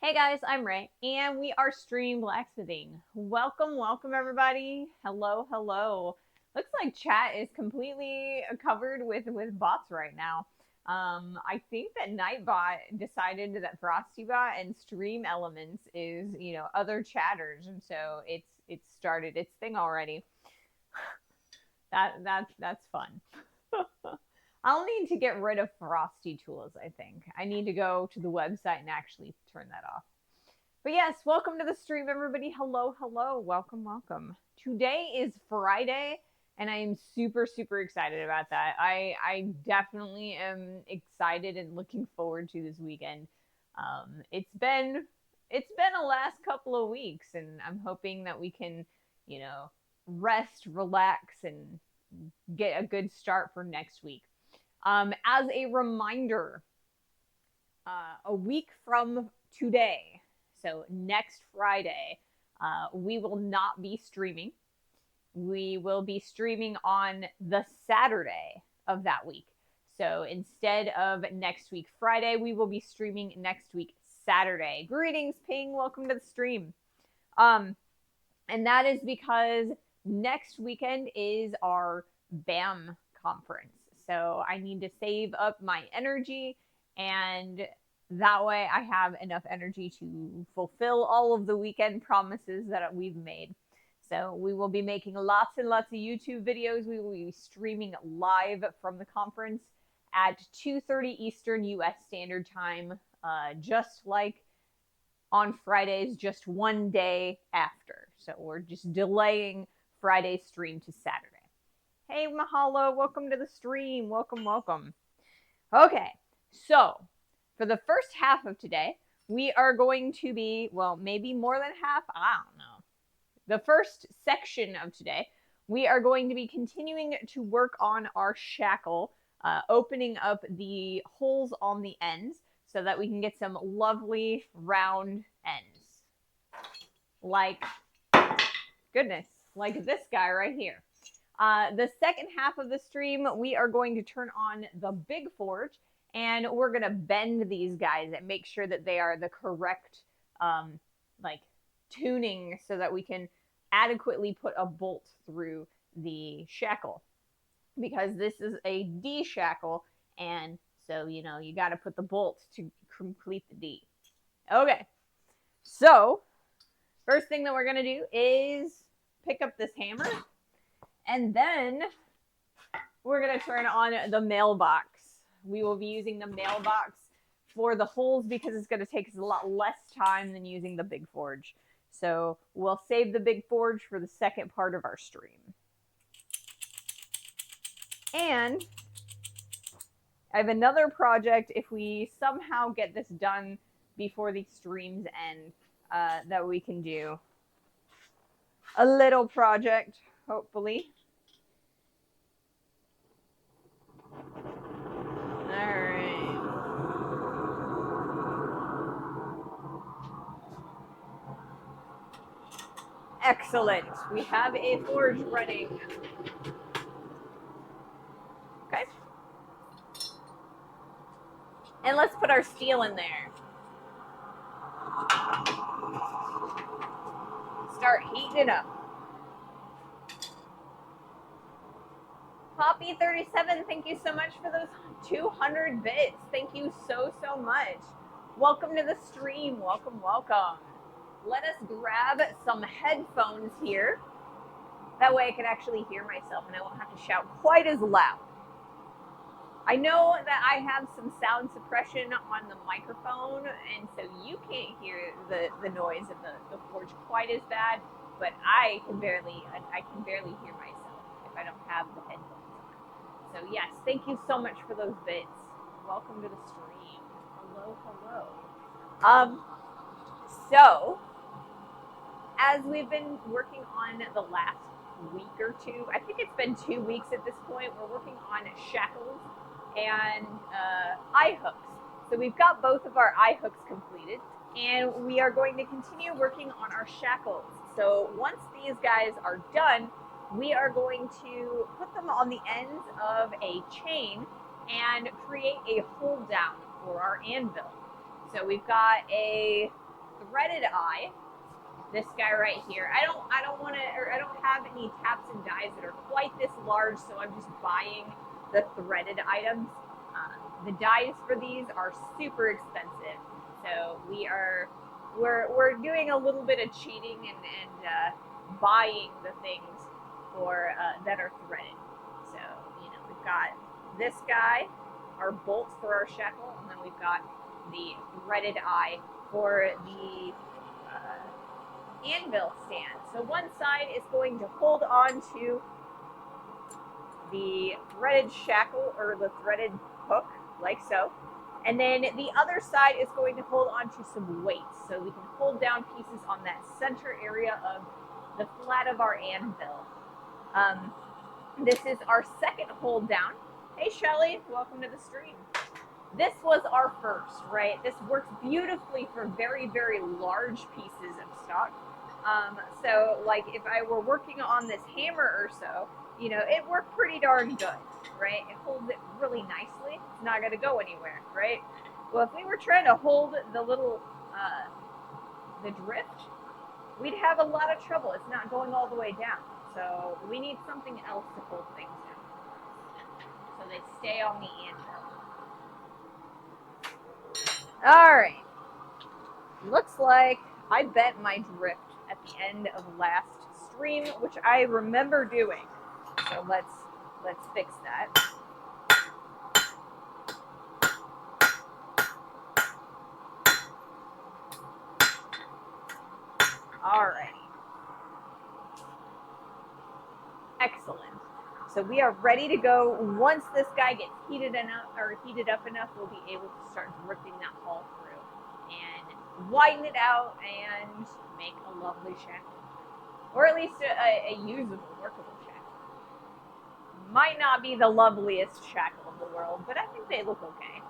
Hey guys, I'm Ray, and we are stream blacksmithing. Welcome everybody. Hello. Looks like chat is completely covered with bots right now. I think that Nightbot decided that FrostyBot and Stream Elements is other chatters, and so it's started its thing already. That's fun. I'll need to get rid of Frosty tools. I think I need to go to the website and actually turn that off. But yes, welcome to the stream, everybody. Hello. Welcome. Today is Friday, and I am super excited about that. I definitely am excited and looking forward to this weekend. It's been a last couple of weeks, and I'm hoping that we can, rest, relax, and get a good start for next week. As a reminder, a week from today, so next Friday, we will not be streaming. We will be streaming on the Saturday of that week. So instead of next week Friday, we will be streaming next week Saturday. Greetings, Ping. Welcome to the stream. And that is because next weekend is our BAM conference. So I need to save up my energy, and that way I have enough energy to fulfill all of the weekend promises that we've made. So we will be making lots and lots of YouTube videos. We will be streaming live from the conference at 2:30 Eastern US Standard Time, just like on Fridays, just one day after. So we're just delaying Friday's stream to Saturday. Hey, Mahalo, welcome to the stream. Welcome. Okay, so for the first half of today, we are going to be, well, maybe more than half, I don't know. The first section of today, we are going to be continuing to work on our shackle, opening up the holes on the ends so that we can get some lovely round ends. Like, goodness, like this guy right here. The second half of the stream, we are going to turn on the big forge, and we're going to bend these guys and make sure that they are the correct tuning so that we can adequately put a bolt through the shackle, because this is a D shackle, and so you got to put the bolt to complete the D. Okay, so first thing that we're going to do is pick up this hammer, and then we're going to turn on the mailbox. We will be using the mailbox for the holes because it's going to take us a lot less time than using the big forge. So we'll save the big forge for the second part of our stream. And I have another project, if we somehow get this done before the streams end, that we can do. A little project, hopefully. Alright. Excellent. We have a forge running. Okay. And let's put our steel in there. Start heating it up. Poppy37, thank you so much for those 200 bits. Thank you so much. Welcome to the stream. Welcome. Let us grab some headphones here. That way I can actually hear myself and I won't have to shout quite as loud. I know that I have some sound suppression on the microphone, and so you can't hear the noise of the forge quite as bad, but I can barely hear myself if I don't have the headphones on. So yes, thank you so much for those bits. Welcome to the stream. Hello. So as we've been working on the last week or two, I think it's been 2 weeks at this point, we're working on shackles and eye hooks. So we've got both of our eye hooks completed, and we are going to continue working on our shackles. So once these guys are done, we are going to put them on the ends of a chain and create a hold down for our anvil. So we've got a threaded eye, this guy right here. I don't want to, or I don't have any taps and dies that are quite this large, so I'm just buying the threaded items. The dies for these are super expensive, so we're doing a little bit of cheating and buying the things for that are threaded. So we've got this guy, our bolt for our shackle, and then we've got the threaded eye for the anvil stand. So one side is going to hold on to the threaded shackle or the threaded hook, like so. And then the other side is going to hold on to some weights, so we can hold down pieces on that center area of the flat of our anvil. This is our second hold down. Hey Shelly, welcome to the stream. This was our first, right? This works beautifully for very, very large pieces of stock. So like if I were working on this hammer or so, it worked pretty darn good, right? It holds it really nicely. It's not going to go anywhere, right? Well, if we were trying to hold the little, the drift, we'd have a lot of trouble. It's not going all the way down. So we need something else to hold things down, so they stay on the anvil. All right. Looks like I bent my drift at the end of last stream, which I remember doing. So let's fix that. All right. Excellent. So we are ready to go. Once this guy gets heated up enough, we'll be able to start drifting that hull through and widen it out and make a lovely shackle, or at least a usable, workable shackle. Might not be the loveliest shackle in the world, but I think they look okay.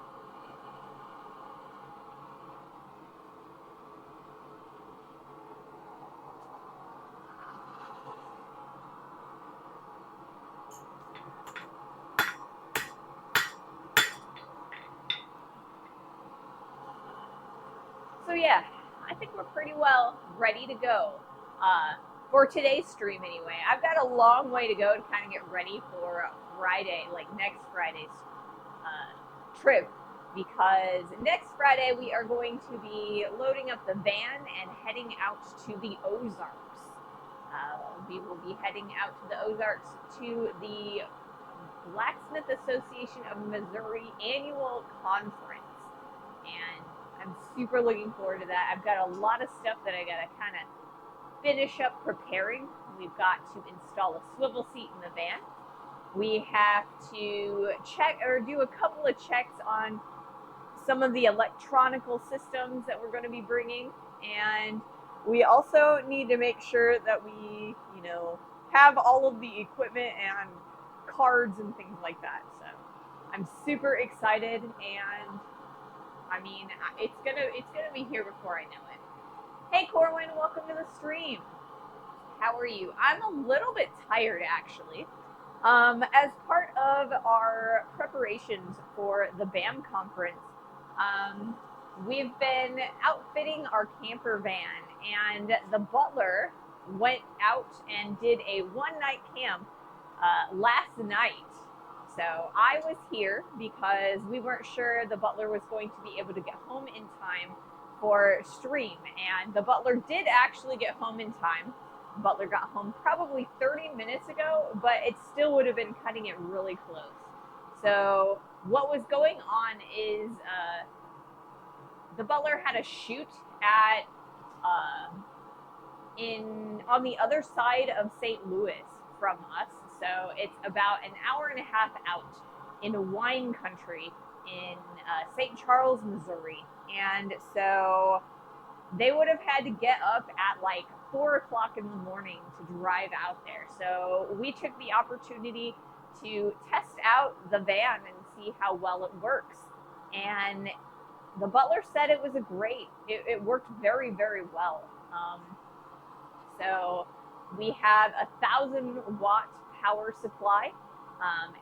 So yeah, I think we're pretty well ready to go for today's stream anyway. I've got a long way to go to kind of get ready for Friday, like next Friday's trip, because next Friday we are going to be loading up the van and heading out to the Ozarks. We will be heading out to the Ozarks to the Blacksmith Association of Missouri annual conference, and I'm super looking forward to that. I've got a lot of stuff that I gotta kind of finish up preparing. We've got to install a swivel seat in the van. We have to check or do a couple of checks on some of the electronical systems that we're going to be bringing, and we also need to make sure that we, have all of the equipment and cards and things like that. So I'm super excited, and I mean, it's gonna be here before I know it. Hey Corwin, welcome to the stream. How are you? I'm a little bit tired actually. As part of our preparations for the BAM conference, we've been outfitting our camper van, and the butler went out and did a one-night camp last night. So I was here because we weren't sure the butler was going to be able to get home in time for stream, and the butler did actually get home in time. The butler got home probably 30 minutes ago, but it still would have been cutting it really close. So what was going on is the butler had a shoot at on the other side of St. Louis from us. So it's about an hour and a half out in wine country in St. Charles, Missouri. And so they would have had to get up at like 4 o'clock in the morning to drive out there. So we took the opportunity to test out the van and see how well it works. And the butler said it was it worked very, very well. So we have 1,000-watt power supply,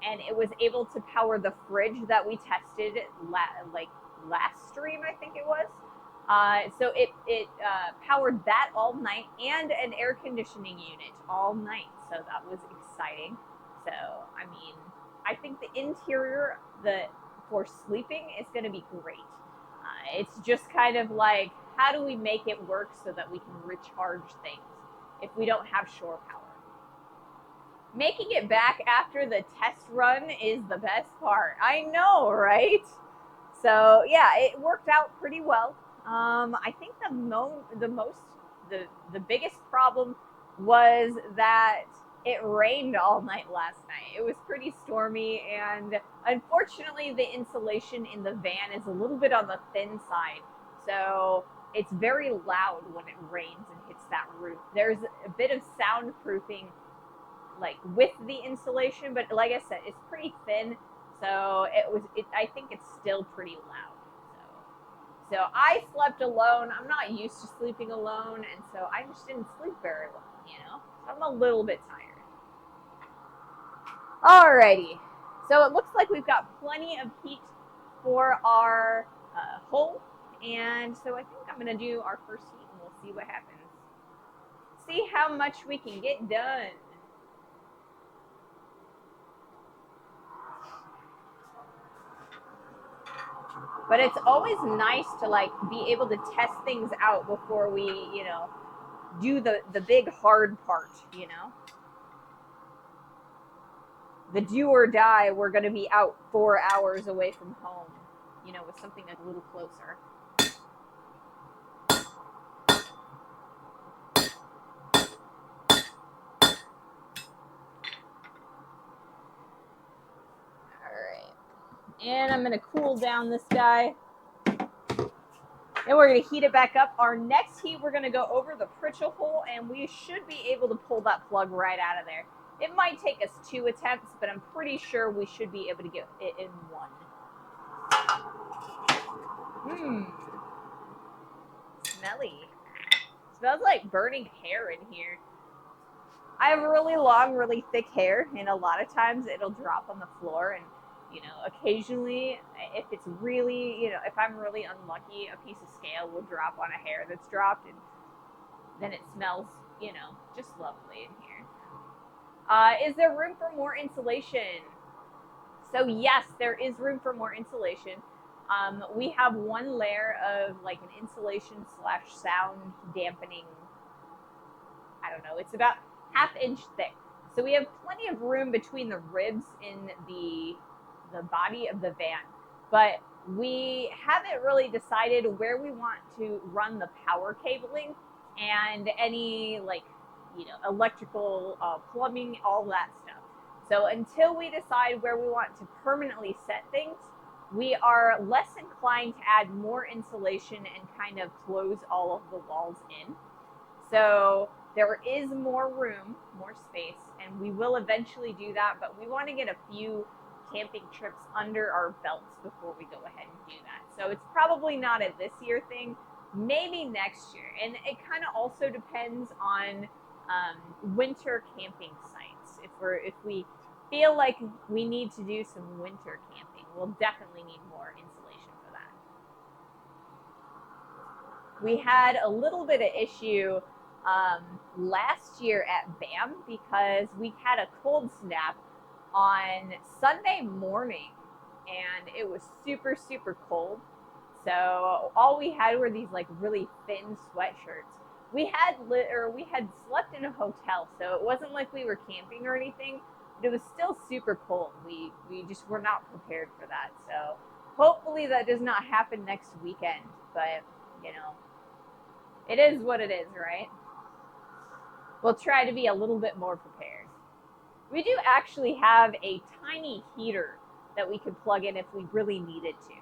and it was able to power the fridge that we tested last stream, I think it was. So it powered that all night and an air conditioning unit all night. So that was exciting. So, I mean, I think the interior for sleeping is going to be great. It's just kind of like, how do we make it work so that we can recharge things if we don't have shore power? Making it back after the test run is the best part. I know, right? So yeah, it worked out pretty well. I think the biggest problem was that it rained all night last night. It was pretty stormy, and unfortunately, the insulation in the van is a little bit on the thin side. So it's very loud when it rains and hits that roof. There's a bit of soundproofing like with the insulation, but like I said, it's pretty thin. So I think it's still pretty loud. So I slept alone. I'm not used to sleeping alone, and so I just didn't sleep very well, So I'm a little bit tired. Alrighty. So it looks like we've got plenty of heat for our hole, and so I think I'm gonna do our first heat, and we'll see what happens. See how much we can get done. But it's always nice to like be able to test things out before we, do the big hard part, The do or die, we're going to be out 4 hours away from home, with something a little closer. All right. And I'm going to cool down this guy. Then we're going to heat it back up. Our next heat, we're going to go over the Pritchell hole, and we should be able to pull that plug right out of there. It might take us 2 attempts, but I'm pretty sure we should be able to get it in 1. Smelly. Smells like burning hair in here. I have really long, really thick hair, and a lot of times it'll drop on the floor, and occasionally, if it's really, if I'm really unlucky, a piece of scale will drop on a hair that's dropped, and then it smells, just lovely in here. Is there room for more insulation? So yes, there is room for more insulation. We have one layer of like an insulation / sound dampening. I don't know. It's about 1/2 inch thick. So we have plenty of room between the ribs in the body of the van, but we haven't really decided where we want to run the power cabling and any electrical, plumbing, all that stuff. So until we decide where we want to permanently set things, we are less inclined to add more insulation and kind of close all of the walls in. So there is more room, more space, and we will eventually do that, but we want to get a few camping trips under our belts before we go ahead and do that. So it's probably not a this year thing, maybe next year. And it kind of also depends on winter camping sites. If we feel like we need to do some winter camping, we'll definitely need more insulation for that. We had a little bit of issue last year at BAM because we had a cold snap on Sunday morning, and it was super, super cold. So all we had were these like really thin sweatshirts. We had slept in a hotel, so it wasn't like we were camping or anything, but it was still super cold. We just were not prepared for that. So hopefully that does not happen next weekend, but it is what it is, right? We'll try to be a little bit more prepared. We do actually have a tiny heater that we could plug in if we really needed to.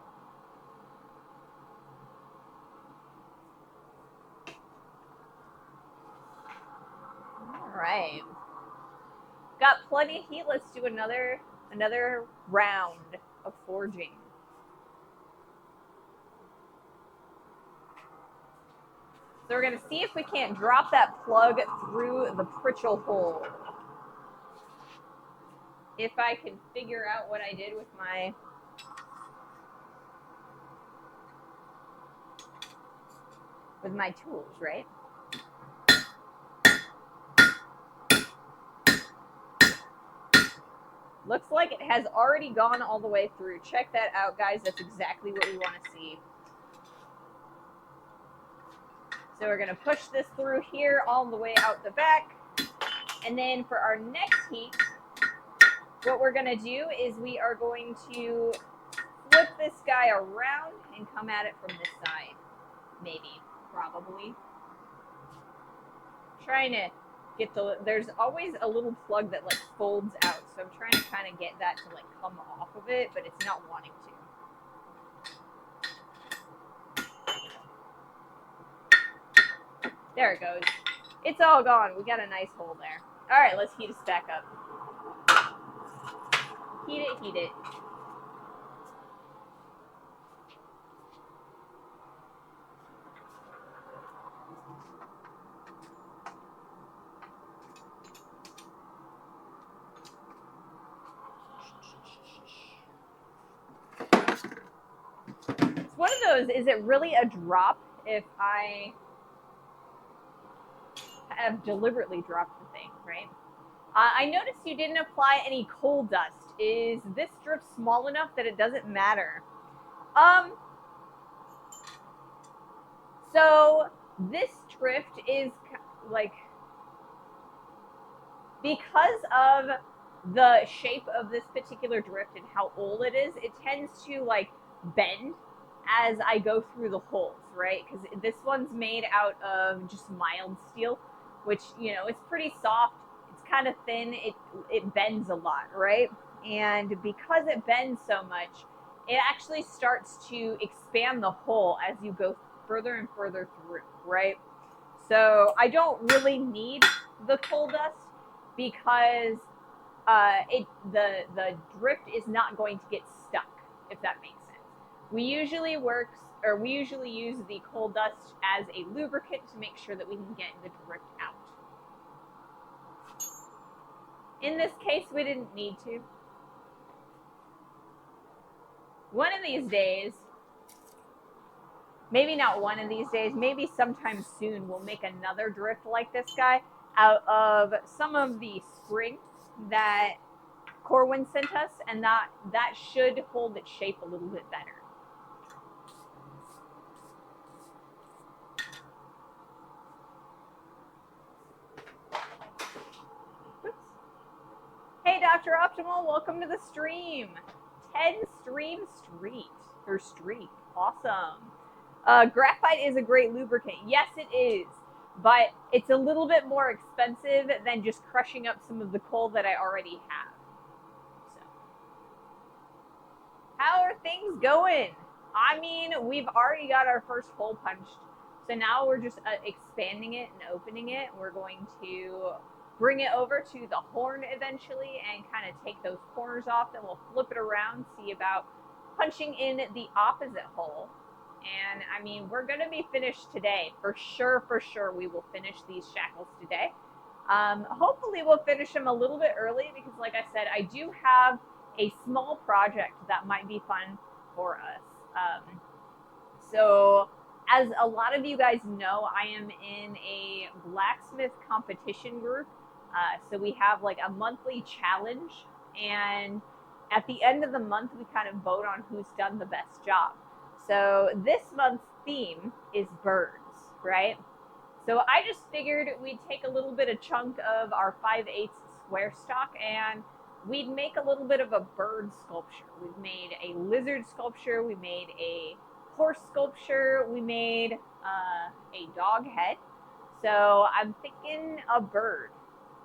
All right. Got plenty of heat. Let's do another round of forging. So we're going to see if we can't drop that plug through the Pritchell hole. If I can figure out what I did with my with my tools, right? Looks like it has already gone all the way through. Check that out, guys. That's exactly what we want to see. So we're going to push this through here all the way out the back. And then for our next heat, what we're going to do is we are going to flip this guy around and come at it from this side. Maybe, probably. Trying to get there's always a little plug that like folds out. So I'm trying to kind of get that to like come off of it, but it's not wanting to. There it goes. It's all gone. We got a nice hole there. All right, let's heat this back up. Heat it, heat it. It's one of those, is it really a drop if I have deliberately dropped the thing, right? I noticed you didn't apply any coal dust. Is this drift small enough that it doesn't matter? So this drift is like, because of the shape of this particular drift and how old it is, it tends to like bend as I go through the holes, right? Because this one's made out of just mild steel, which, you know, it's pretty soft. It's kind of thin. It bends a lot, right? And because it bends so much, it actually starts to expand the hole as you go further and further through, right? So I don't really need the coal dust because the drift is not going to get stuck, if that makes sense. We usually use the coal dust as a lubricant to make sure that we can get the drift out. In this case, we didn't need to. One of these days, maybe not one of these days, maybe sometime soon, we'll make another drift like this guy out of some of the spring that Corwin sent us, and that should hold its shape a little bit better. Oops. Hey, Dr. Optimal, welcome to the stream. 10 stream streak. Awesome. Graphite is a great lubricant. Yes, it is. But it's a little bit more expensive than just crushing up some of the coal that I already have. So, how are things going? I mean, we've already got our first hole punched. So now we're just expanding it and opening it. We're going to bring it over to the horn eventually and kind of take those corners off. Then we'll flip it around, see about punching in the opposite hole. And I mean, we're going to be finished today. For sure, we will finish these shackles today. Hopefully we'll finish them a little bit early because, like I said, I do have a small project that might be fun for us. So as a lot of you guys know, I am in a blacksmith competition group. So we have like a monthly challenge, and at the end of the month, we kind of vote on who's done the best job. So this month's theme is birds, right? So I just figured we'd take a little bit of chunk of our 5/8 square stock and we'd make a little bit of a bird sculpture. We've made a lizard sculpture, we made a horse sculpture, we made a dog head. So I'm thinking a bird.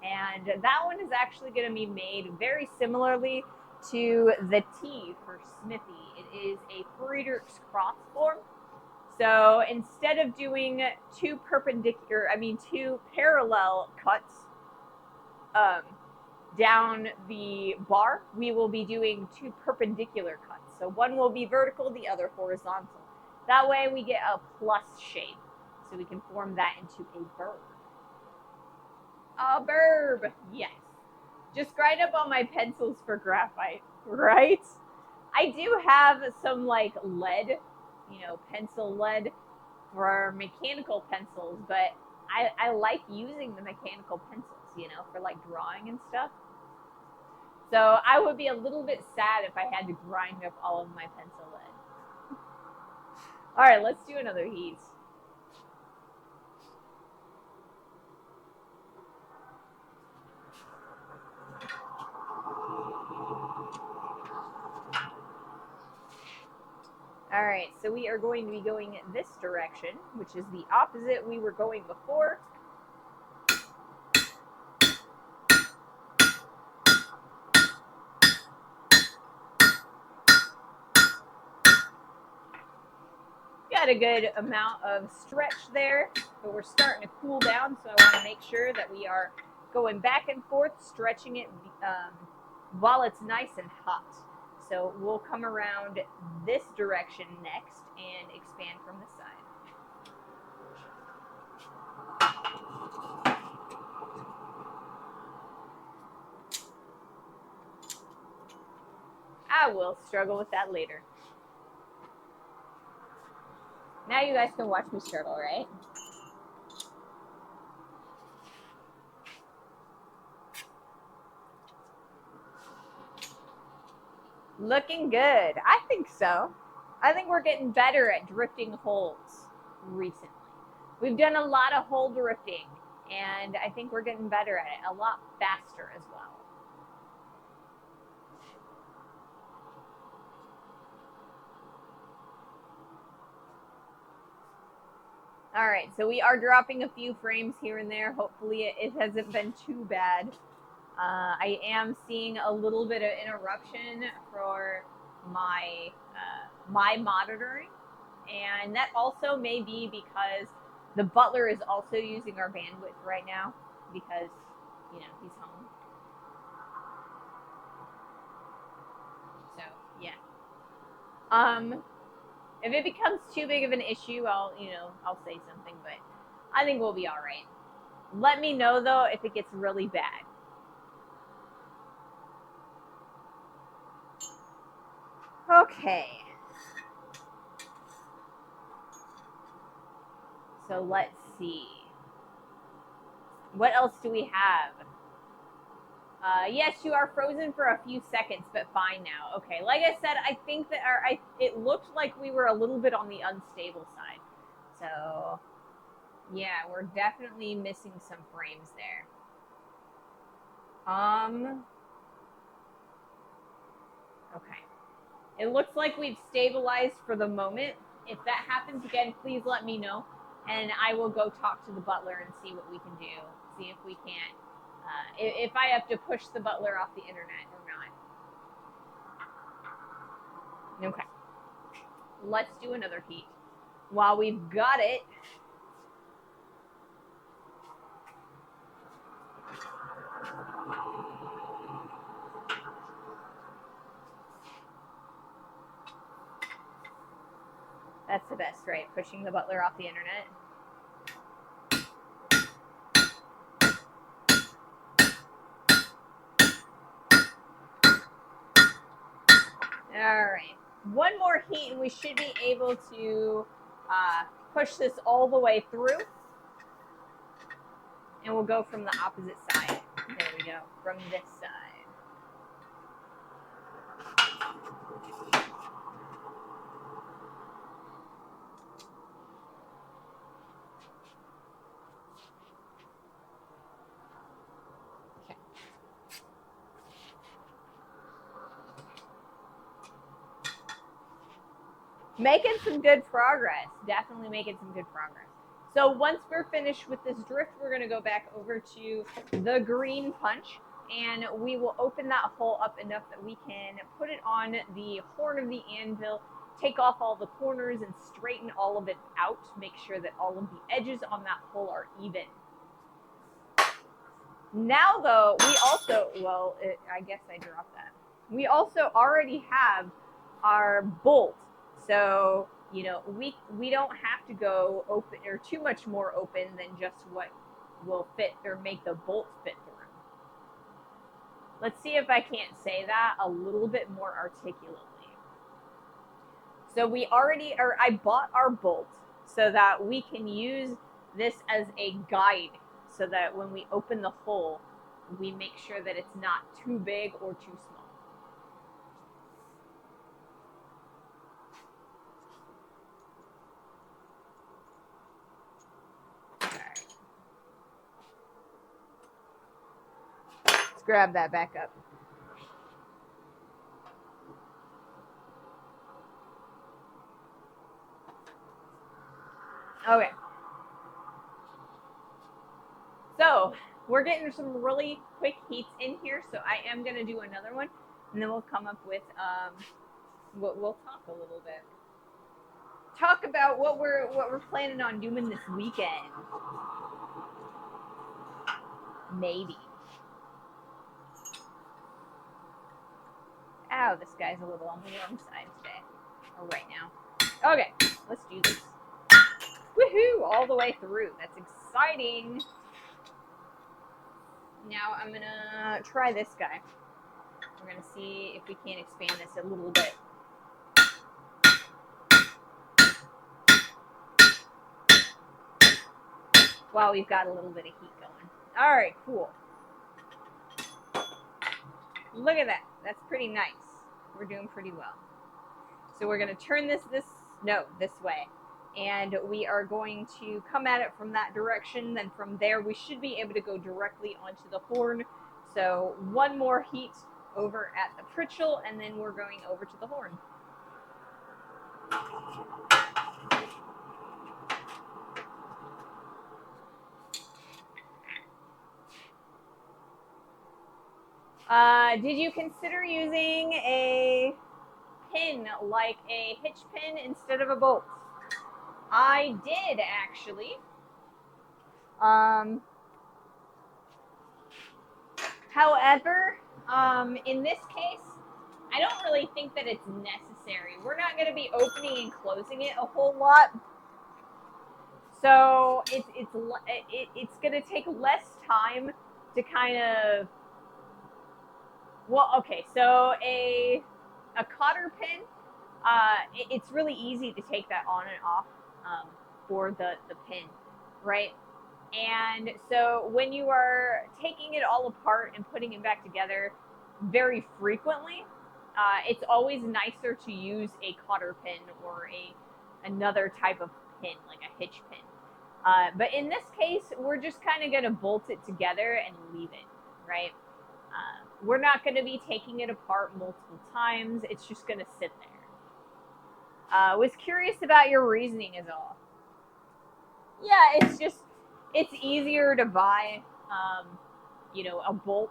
And that one is actually going to be made very similarly to the T for Smithy. It is a Friedrich's cross form. So instead of doing two parallel cuts down the bar, we will be doing two perpendicular cuts. So one will be vertical, the other horizontal. That way we get a plus shape. So we can form that into a bird. A burb, yes. Just grind up on my pencils for graphite, right? I do have some like lead, pencil lead for mechanical pencils, but I like using the mechanical pencils, you know, for like drawing and stuff. So I would be a little bit sad if I had to grind up all of my pencil lead. All right, let's do another heat. All right, so we are going to be going this direction, which is the opposite we were going before. Got a good amount of stretch there, but we're starting to cool down, so I want to make sure that we are going back and forth, stretching it while it's nice and hot. So we'll come around this direction next and expand from the side. I will struggle with that later. Now you guys can watch me struggle, right? Looking good. I think so. I think we're getting better at drifting holes recently. We've done a lot of hole drifting, and I think we're getting better at it, a lot faster as well. All right, so we are dropping a few frames here and there. Hopefully it hasn't been too bad. I am seeing a little bit of interruption for my my monitoring, and that also may be because the butler is also using our bandwidth right now because, you know, he's home. So yeah. If it becomes too big of an issue, I'll say something, but I think we'll be all right. Let me know though if it gets really bad. Okay. So let's see. What else do we have? Yes, you are frozen for a few seconds, but fine now. Okay, like I said, I think that it looked like we were a little bit on the unstable side. So, yeah, we're definitely missing some frames there. Okay. It looks like we've stabilized for the moment. If that happens again, please let me know, and I will go talk to the butler and see what we can do. See if we can't, if I have to push the butler off the internet or not. Okay. Let's do another heat. While we've got it, that's the best, right? Pushing the butler off the internet. All right. One more heat and we should be able to push this all the way through. And we'll go from the opposite side. There we go. From this side. Okay. Making some good progress. Definitely making some good progress. So once we're finished with this drift, we're going to go back over to the green punch, and we will open that hole up enough that we can put it on the horn of the anvil, take off all the corners and straighten all of it out, make sure that all of the edges on that hole are even. Now though, we also, I guess I dropped that. We also already have our bolt. So, you know, we don't have to go open or too much more open than just what will fit or make the bolt fit through. Let's see if I can't say that a little bit more articulately. So I bought our bolt, so that we can use this as a guide so that when we open the hole, we make sure that it's not too big or too small. Let's grab that back up. Okay. So we're getting some really quick heats in here, so I am gonna do another one, and then we'll come up with we'll talk a little bit. Talk about what we're planning on doing this weekend. Maybe. Ow, this guy's a little on the warm side today, or right now. Okay, let's do this. Woohoo! All the way through. That's exciting. Now I'm gonna try this guy. We're gonna see if we can expand this a little bit. While we've got a little bit of heat going. All right, cool. Look at that. That's pretty nice. We're doing pretty well. So we're gonna turn this way. And we are going to come at it from that direction. Then from there, we should be able to go directly onto the horn. So one more heat over at the pritchel, and then we're going over to the horn. Did you consider using a pin, like a hitch pin, instead of a bolt? I did, actually. However, in this case, I don't really think that it's necessary. We're not going to be opening and closing it a whole lot. So it's going to take less time to kind of, well, okay, so a cotter pin, it's really easy to take that on and off for the pin, right? And so when you are taking it all apart and putting it back together very frequently, it's always nicer to use a cotter pin or another type of pin, like a hitch pin. But in this case, we're just kind of going to bolt it together and leave it, right? We're not going to be taking it apart multiple times. It's just going to sit there. Was curious about your reasoning is all. Yeah, it's easier to buy, a bolt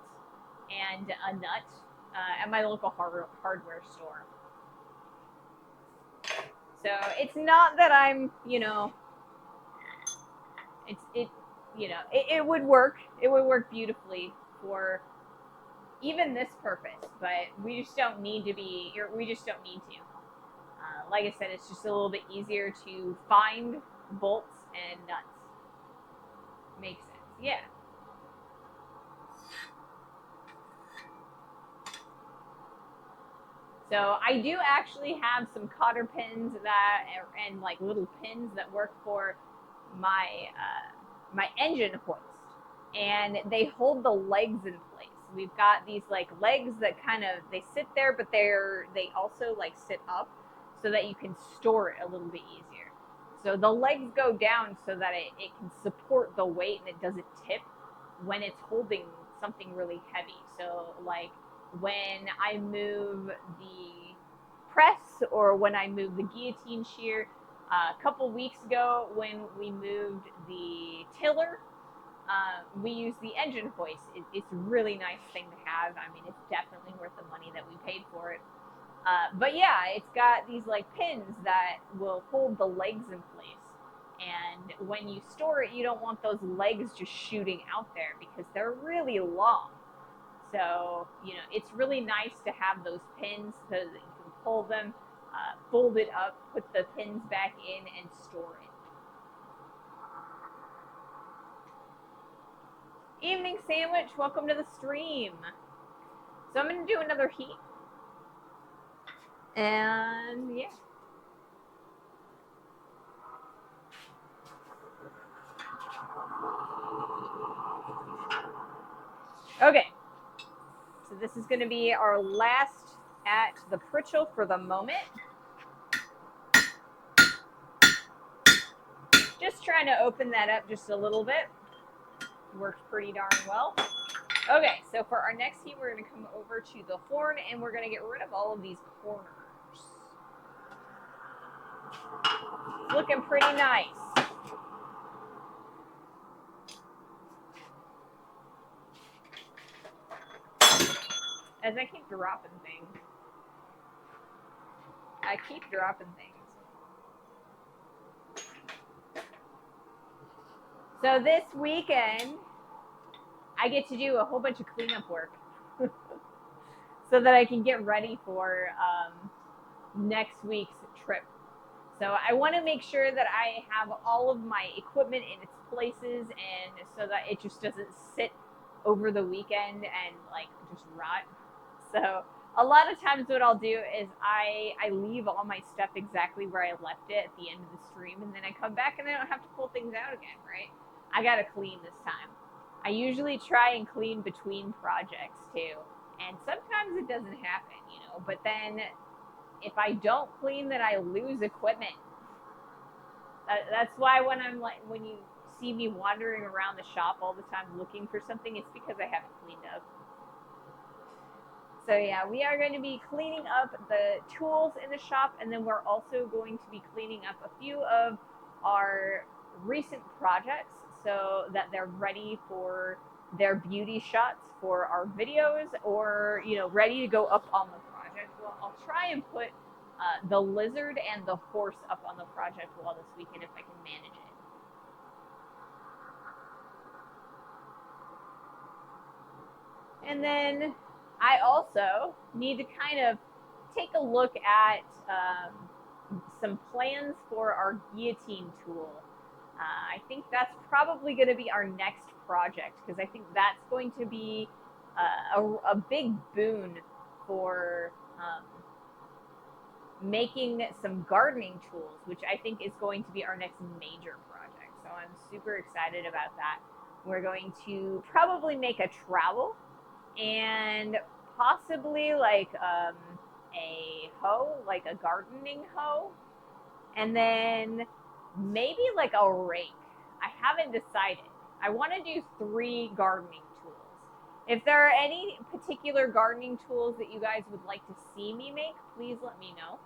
and a nut at my local hardware store. So it's not that I'm, it would work. It would work beautifully for even this purpose, but we just don't need to. Like I said, it's just a little bit easier to find bolts and nuts. Makes sense, yeah. So I do actually have some cotter pins and like little pins that work for my my engine hoist, and they hold the legs in place. We've got these like legs that they sit there, but they also like sit up so that you can store it a little bit easier. So the legs go down so that it can support the weight and it doesn't tip when it's holding something really heavy. So like when I move the press or when I move the guillotine shear, a couple weeks ago when we moved the tiller, we use the engine hoist. It's a really nice thing to have. I mean, it's definitely worth the money that we paid for it. But yeah, it's got these like pins that will hold the legs in place. And when you store it, you don't want those legs just shooting out there because they're really long. So, it's really nice to have those pins so that you can pull them, fold it up, put the pins back in, and store it. Evening Sandwich, welcome to the stream. So I'm going to do another heat. And yeah. Okay, so this is going to be our last at the Pritchell for the moment. Just trying to open that up just a little bit. Worked pretty darn well. Okay, so for our next heat, we're going to come over to the horn and we're going to get rid of all of these corners. It's looking pretty nice. As I keep dropping things. I keep dropping things. So this weekend, I get to do a whole bunch of cleanup work so that I can get ready for next week's trip. So I want to make sure that I have all of my equipment in its places, and so that it just doesn't sit over the weekend and like just rot. So a lot of times what I'll do is I leave all my stuff exactly where I left it at the end of the stream, and then I come back and I don't have to pull things out again, right? I gotta clean this time. I usually try and clean between projects too, and sometimes it doesn't happen, you know, but then if I don't clean, then I lose equipment. That's why when you see me wandering around the shop all the time looking for something, it's because I haven't cleaned up. So yeah, we are going to be cleaning up the tools in the shop, and then we're also going to be cleaning up a few of our recent projects so that they're ready for their beauty shots for our videos, or you know, ready to go up on the project. Well, I'll try and put the lizard and the horse up on the project wall this weekend if I can manage it. And then I also need to kind of take a look at some plans for our guillotine tool. I think that's probably going to be our next project, because I think that's going to be a big boon for making some gardening tools, which I think is going to be our next major project. So I'm super excited about that. We're going to probably make a trowel and possibly like a hoe, like a gardening hoe, and then maybe like a rake. I haven't decided. I want to do 3 gardening tools. If there are any particular gardening tools that you guys would like to see me make, please let me know.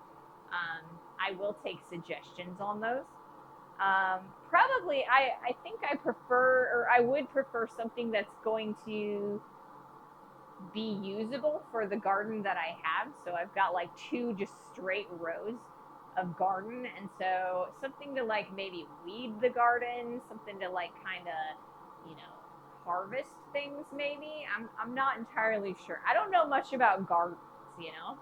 I will take suggestions on those. Probably, I think I prefer, or I would prefer something that's going to be usable for the garden that I have. So I've got like 2 just straight rows of garden, and so something to like maybe weed the garden, something to like kind of, you know, harvest things maybe. I'm not entirely sure. I don't know much about gardens, you know.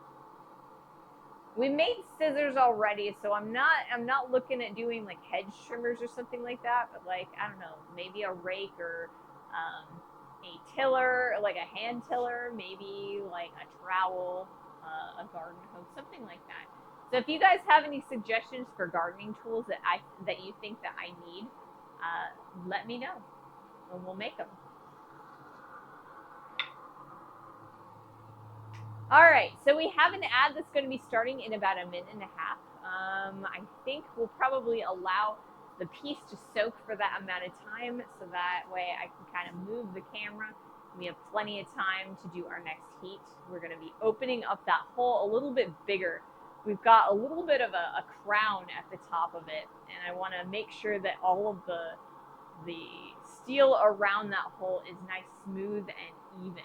We made scissors already, so I'm not looking at doing like hedge trimmers or something like that, but like, I don't know, maybe a rake or a tiller, like a hand tiller, maybe like a trowel, a garden hoe, something like that. So if you guys have any suggestions for gardening tools that you think that I need, let me know, and we'll make them. All right, so we have an ad that's going to be starting in about a minute and a half. I think we'll probably allow the piece to soak for that amount of time, so that way I can kind of move the camera. We have plenty of time to do our next heat. We're going to be opening up that hole a little bit bigger. We've got a little bit of a crown at the top of it, and I want to make sure that all of the steel around that hole is nice, smooth, and even.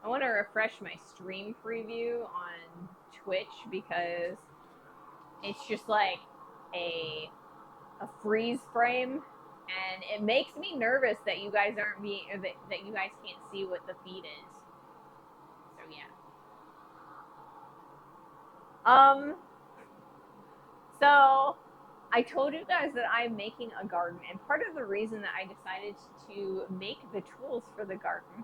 I want to refresh my stream preview on Twitch because it's just like a freeze frame, and it makes me nervous that you guys aren't being, that you guys can't see what the feed is. So yeah. So I told you guys that I'm making a garden, and part of the reason that I decided to make the tools for the garden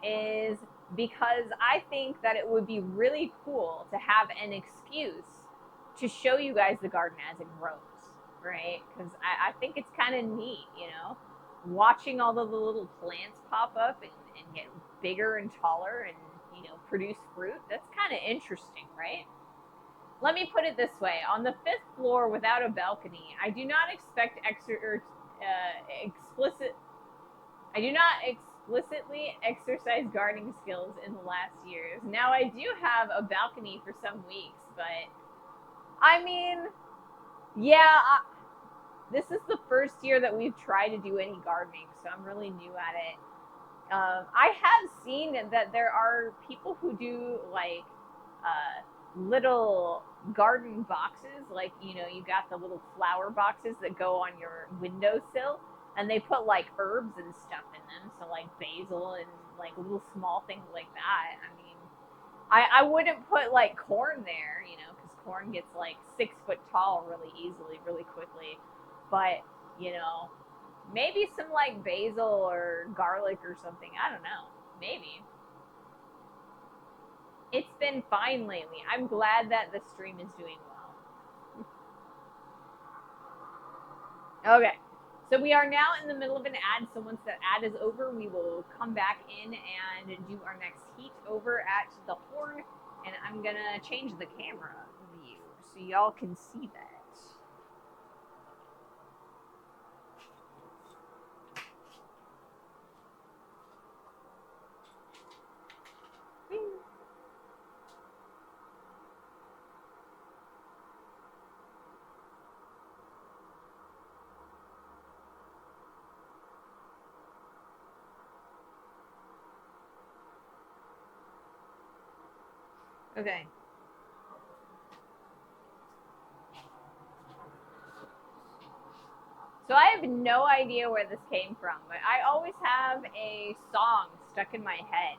is because I think that it would be really cool to have an excuse to show you guys the garden as it grows, right? Because I think it's kind of neat, watching all of the little plants pop up and get bigger and taller and, produce fruit. That's kind of interesting, right? Let me put it this way. On the 5th floor without a balcony, I do not expect explicit I do not explicitly exercise gardening skills in the last years. Now I do have a balcony for some weeks, but I mean, yeah, this is the first year that we've tried to do any gardening, so I'm really new at it. I have seen that there are people who do like little garden boxes, like you got the little flower boxes that go on your windowsill, and they put like herbs and stuff in them, so like basil and like little small things like that. I mean, I wouldn't put like corn there, because corn gets like 6 foot tall really easily, really quickly. But maybe some like basil or garlic or something. I don't know. Maybe. It's been fine lately. I'm glad that the stream is doing well. Okay. So we are now in the middle of an ad. So once that ad is over, we will come back in and do our next heat over at the horn. And I'm going to change the camera view so y'all can see that. Okay. So I have no idea where this came from, but I always have a song stuck in my head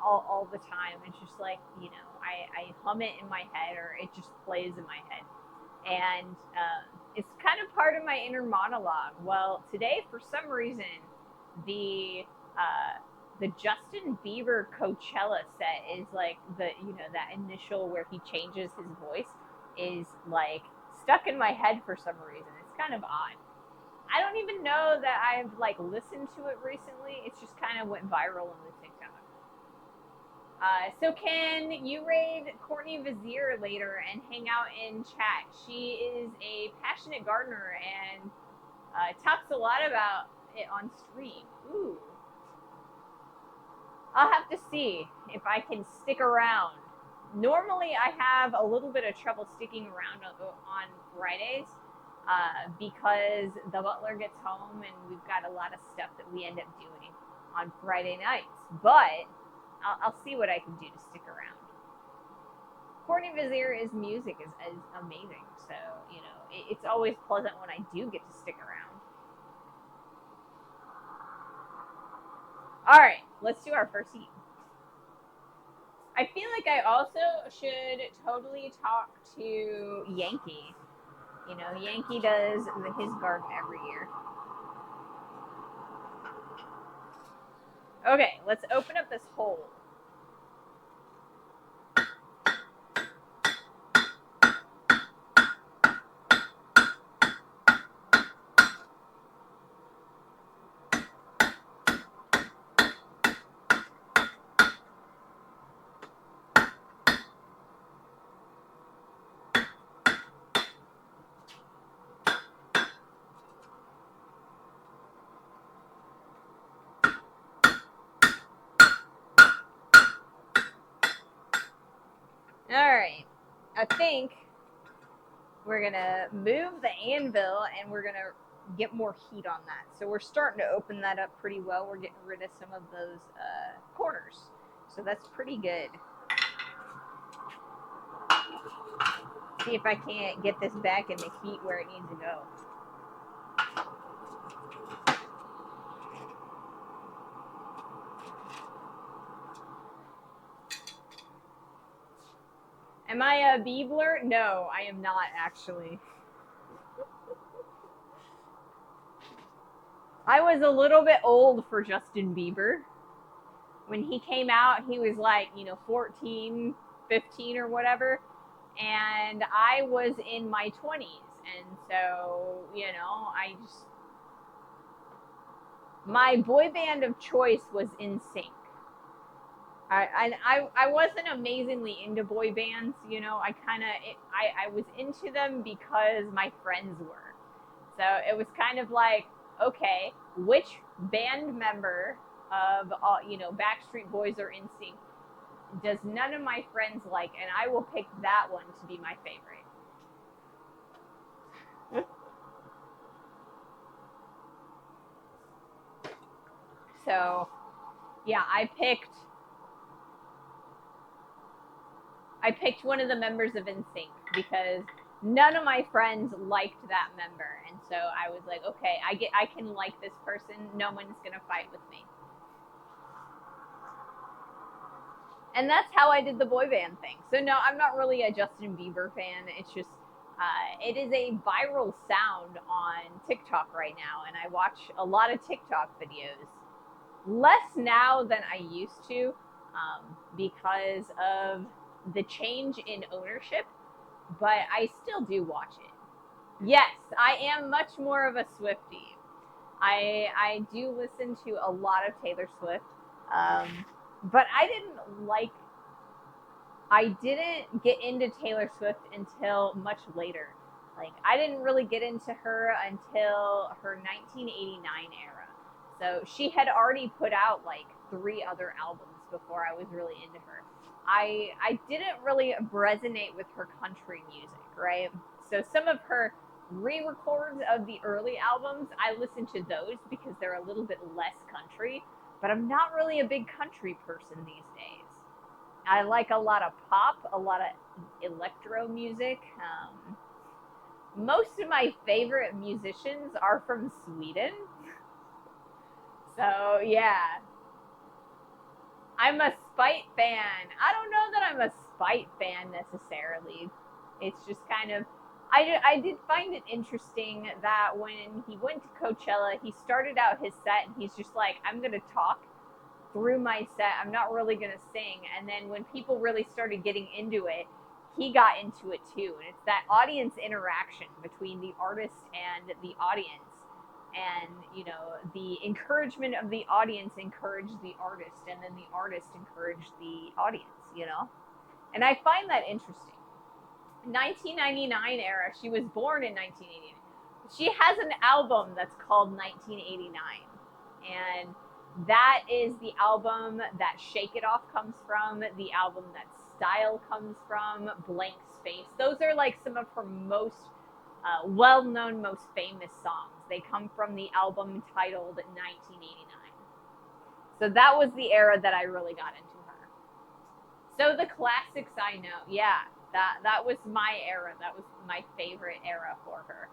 all the time. It's just like, I hum it in my head or it just plays in my head. And it's kind of part of my inner monologue. Well, today, for some reason, the Justin Bieber Coachella set is like that initial where he changes his voice is like stuck in my head for some reason. It's kind of odd. I don't even know that I've like listened to it recently. It's just kind of went viral on the TikTok. So can you raid Courtney Vizier later and hang out in chat? She is a passionate gardener and talks a lot about it on stream. Ooh. I'll have to see if I can stick around. Normally, I have a little bit of trouble sticking around on Fridays because the butler gets home and we've got a lot of stuff that we end up doing on Friday nights. But I'll see what I can do to stick around. Courtney Vizier's music is amazing, so it's always pleasant when I do get to stick around. All right, let's do our first heat. I feel like I also should totally talk to Yankee. Yankee does his garden every year. Okay, let's open up this hole. All right, I think we're gonna move the anvil and we're gonna get more heat on that. So we're starting to open that up pretty well. We're getting rid of some of those corners. So that's pretty good. See if I can't get this back in the heat where it needs to go. Am I a Biebler? No, I am not actually. I was a little bit old for Justin Bieber when he came out, he was like, 14, 15 or whatever. And I was in my 20s. And so, my boy band of choice was NSYNC. I wasn't amazingly into boy bands, I was into them because my friends were. So it was kind of like, okay, which band member of all, Backstreet Boys or NSYNC does none of my friends like, and I will pick that one to be my favorite. So, yeah, I picked one of the members of NSYNC because none of my friends liked that member, and so I was like, okay, I can like this person. No one's gonna fight with me. And that's how I did the boy band thing. So no, I'm not really a Justin Bieber fan. It's just it is a viral sound on TikTok right now, and I watch a lot of TikTok videos. Less now than I used to, because of the change in ownership, but I still do watch it. Yes, I am much more of a Swiftie. I do listen to a lot of Taylor Swift, but I didn't get into Taylor Swift until much later. Like, I didn't really get into her until her 1989 era. So she had already put out like 3 other albums before I was really into her. I didn't really resonate with her country music, right? So some of her re-records of the early albums, I listen to those because they're a little bit less country, but I'm not really a big country person these days. I like a lot of pop, a lot of electro music. Most of my favorite musicians are from Sweden. So, yeah. I'm a Spite fan. I don't know that I'm a Spite fan necessarily. It's just kind of, I did find it interesting that when he went to Coachella, he started out his set and he's just like, I'm going to talk through my set. I'm not really going to sing. And then when people really started getting into it, he got into it too. And it's that audience interaction between the artist and the audience. And, the encouragement of the audience encouraged the artist, and then the artist encouraged the audience. And I find that interesting. 1999 era, she was born in 1989. She has an album that's called 1989. And that is the album that Shake It Off comes from, the album that Style comes from, Blank Space. Those are like some of her most well-known, most famous songs. They come from the album titled 1989. So that was the era that I really got into her. So the classics I know, yeah, that was my era. That was my favorite era for her.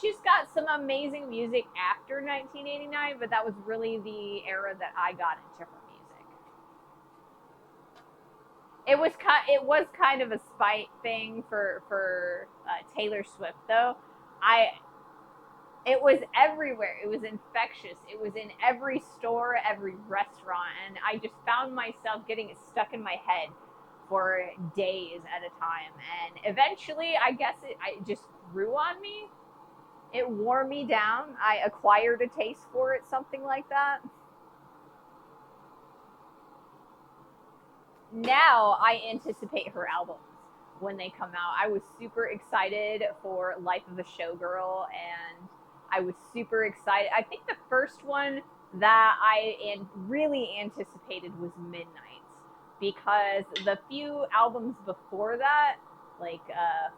She's got some amazing music after 1989, but that was really the era that I got into her music. It was kind of a spite thing for Taylor Swift, though. It was everywhere. It was infectious. It was in every store, every restaurant, and I just found myself getting it stuck in my head for days at a time. And eventually, I guess it just grew on me. It wore me down. I acquired a taste for it, something like that. Now I anticipate her albums when they come out. I was super excited for Life of a Showgirl, and I was super excited. I think the first one that I really anticipated was Midnights, because the few albums before that, like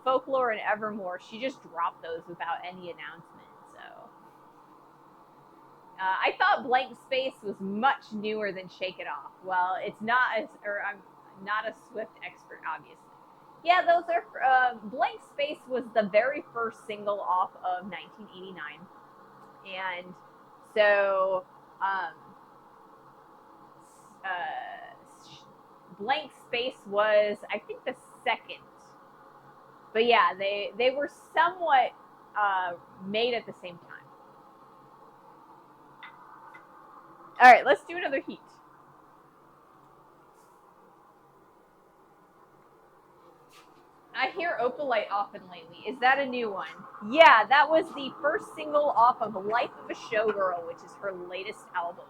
Folklore and Evermore, she just dropped those without any announcement. So I thought Blank Space was much newer than Shake It Off. Well, it's not I'm not a Swift expert, obviously. Yeah, those are Blank Space was the very first single off of 1989, and so Blank Space was, I think, the second. But yeah, they were somewhat made at the same time. All right, let's do another heat. I hear Opalite often lately. Is that a new one? Yeah, that was the first single off of Life of a Showgirl, which is her latest album.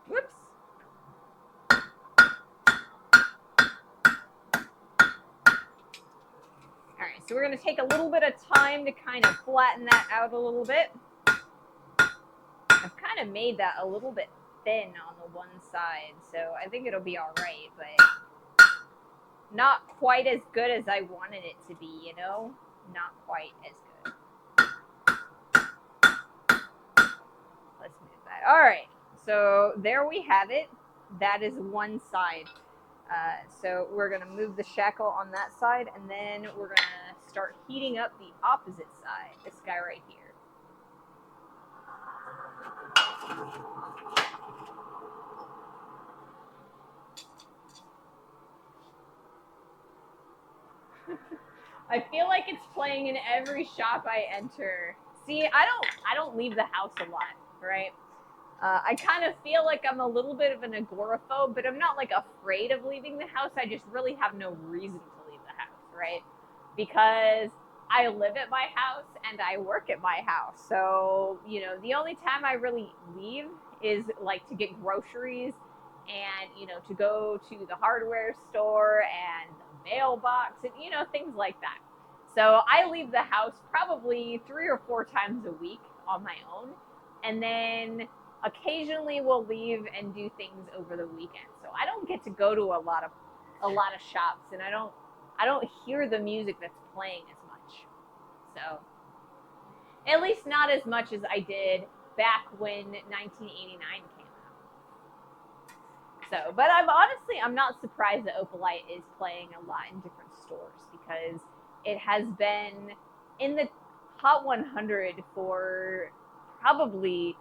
Whoops. All right, so we're going to take a little bit of time to kind of flatten that out a little bit. I've kind of made that a little bit thin on the one side, so I think it'll be all right, but not quite as good as I wanted it to be, you know? Not quite as good. Let's move that. All right, so there we have it. That is one side. So we're going to move the shackle on that side, and then we're going to start heating up the opposite side, this guy right here. I feel like it's playing in every shop I enter. See, I don't leave the house a lot, right? I kind of feel like I'm a little bit of an agoraphobe, but I'm not like afraid of leaving the house. I just really have no reason to leave the house, right? Because I live at my house and I work at my house. So, you know, the only time I really leave is like to get groceries and, you know, to go to the hardware store and the mailbox and, you know, things like that. So I leave the house probably 3 or 4 times a week on my own. And then occasionally we'll leave and do things over the weekend. So I don't get to go to a lot of shops, and I don't hear the music that's playing as much. So at least not as much as I did back when 1989 came out. So, but I'm not surprised that Opalite is playing a lot in different stores, because it has been in the Hot 100 for probably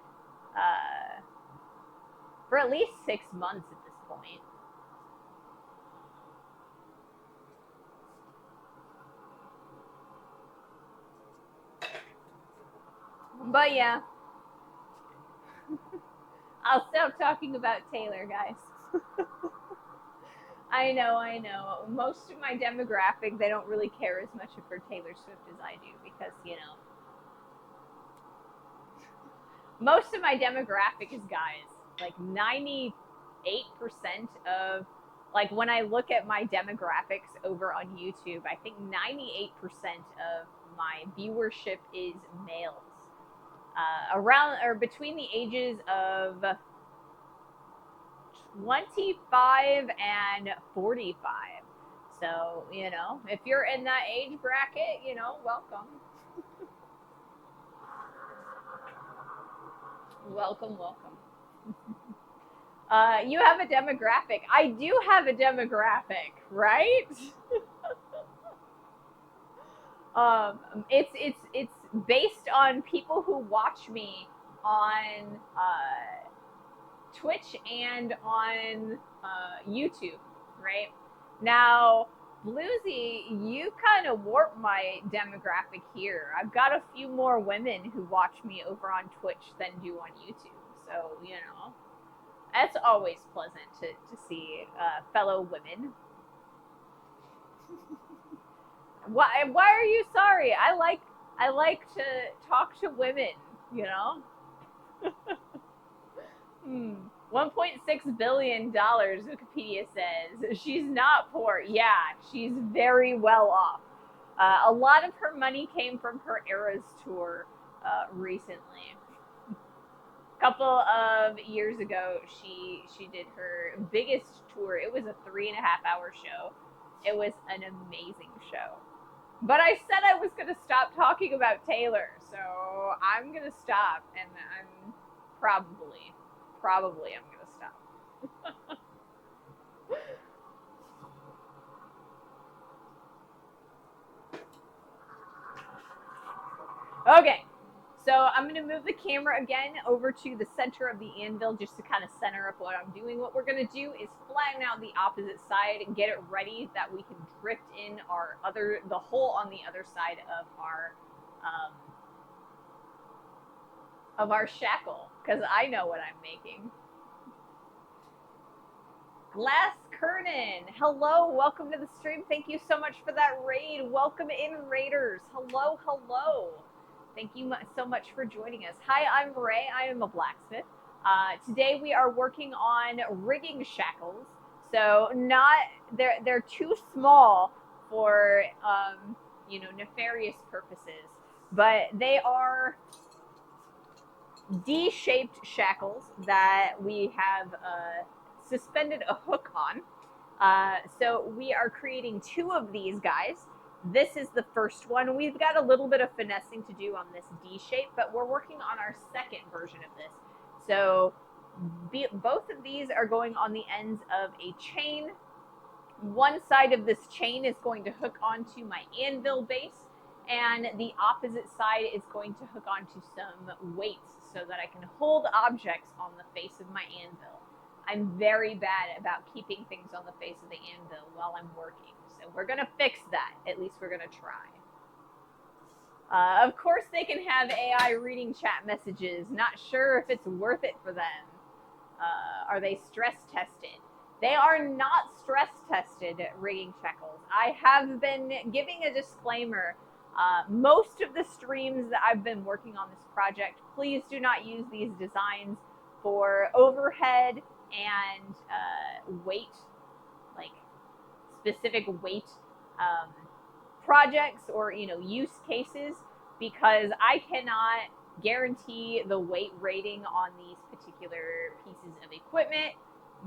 for at least 6 months at this point. But yeah, I'll stop talking about Taylor, guys. I know. Most of my demographic, they don't really care as much for Taylor Swift as I do, because, you know, most of my demographic is guys. Like 98% of, like, when I look at my demographics over on YouTube, I think 98% of my viewership is males. Around or between the ages of 25 and 45. So, you know, if you're in that age bracket, you know, welcome. Welcome. You have a demographic. I do have a demographic, right? It's based on people who watch me on Twitch and on YouTube, right? Now, Bluesy, you kind of warped my demographic here. I've got a few more women who watch me over on Twitch than do on YouTube. So, you know, that's always pleasant to see fellow women. Why are you sorry? I like to talk to women, you know? $1.6 billion, Wikipedia says. She's not poor. Yeah, she's very well off. A lot of her money came from her Eras tour recently. A couple of years ago, she did her biggest tour. It was a 3.5-hour show. It was an amazing show. But I said I was going to stop talking about Taylor, so I'm going to stop, and I'm probably I'm going to stop. Okay, So I'm going to move the camera again over to the center of the anvil just to kind of center up what I'm doing. What we're going to do is flatten out the opposite side and get it ready that we can drift in the hole on the other side of our shackle, because I know what I'm making. Glass Kernan, hello, welcome to the stream. Thank you so much for that raid. Welcome in, raiders. Hello, hello. Thank you so much for joining us. Hi, I'm Ray. I am a blacksmith. Today we are working on rigging shackles. So they're too small for nefarious purposes, but they are D-shaped shackles that we have suspended a hook on. So we are creating 2 of these guys. This is the first one. We've got a little bit of finessing to do on this D shape, but we're working on our second version of this. So both of these are going on the ends of a chain. One side of this chain is going to hook onto my anvil base, and the opposite side is going to hook onto some weights so that I can hold objects on the face of my anvil. I'm very bad about keeping things on the face of the anvil while I'm working. So we're going to fix that. At least we're going to try. Of course, they can have AI reading chat messages. Not sure if it's worth it for them. Are they stress tested? They are not stress tested, rigging shackles. I have been giving a disclaimer. Most of the streams that I've been working on this project, please do not use these designs for overhead and weight, like specific weight projects or use cases, because I cannot guarantee the weight rating on these particular pieces of equipment.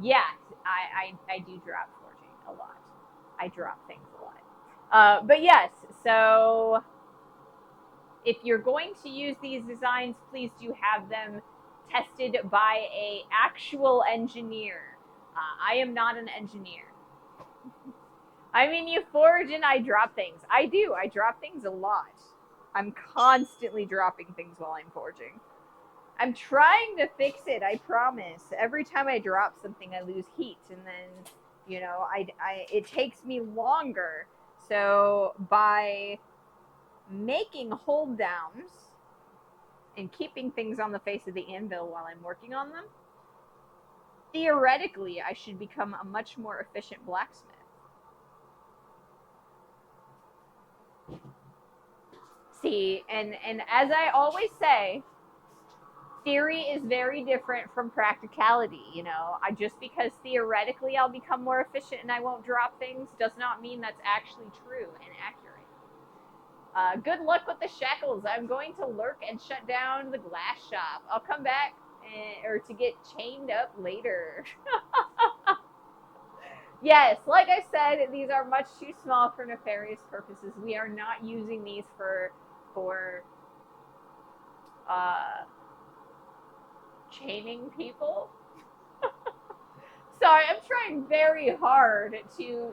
Yeah, I do drop forging a lot. I drop things a lot. But yes, so if you're going to use these designs, please do have them tested by an actual engineer. I am not an engineer. I mean, you forge and I drop things. I do. I drop things a lot. I'm constantly dropping things while I'm forging. I'm trying to fix it, I promise. Every time I drop something, I lose heat, and then, it takes me longer. So by making hold downs and keeping things on the face of the anvil while I'm working on them, theoretically, I should become a much more efficient blacksmith. See, and as I always say, theory is very different from practicality. Just because theoretically I'll become more efficient and I won't drop things does not mean that's actually true and accurate. Good luck with the shackles. I'm going to lurk and shut down the glass shop. I'll come back or to get chained up later. Yes, like I said, these are much too small for nefarious purposes. We are not using these for chaining people. Sorry, I'm trying very hard to,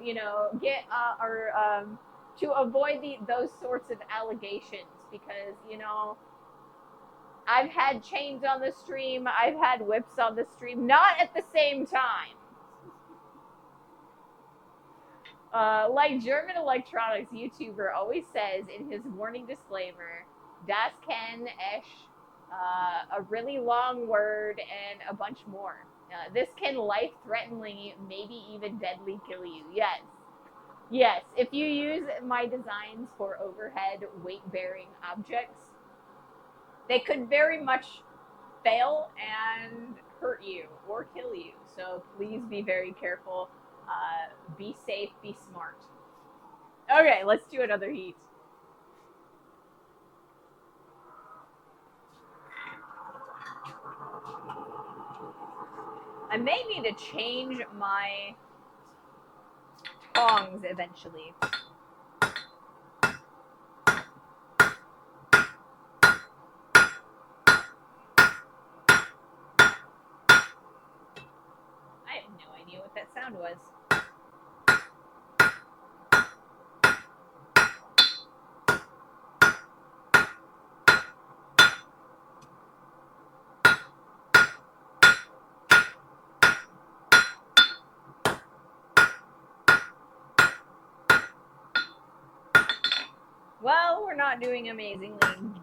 get to avoid those sorts of allegations, because, I've had chains on the stream, I've had whips on the stream, not at the same time. Like German electronics YouTuber always says in his warning disclaimer, das kann echt, a really long word and a bunch more. This can life-threateningly, maybe even deadly kill you. Yes. Yes, if you use my designs for overhead weight-bearing objects, they could very much fail and hurt you or kill you. So please be very careful. Be safe, be smart. Okay, let's do another heat. I may need to change my tongs eventually. I have no idea what that sound was. Well, we're not doing amazingly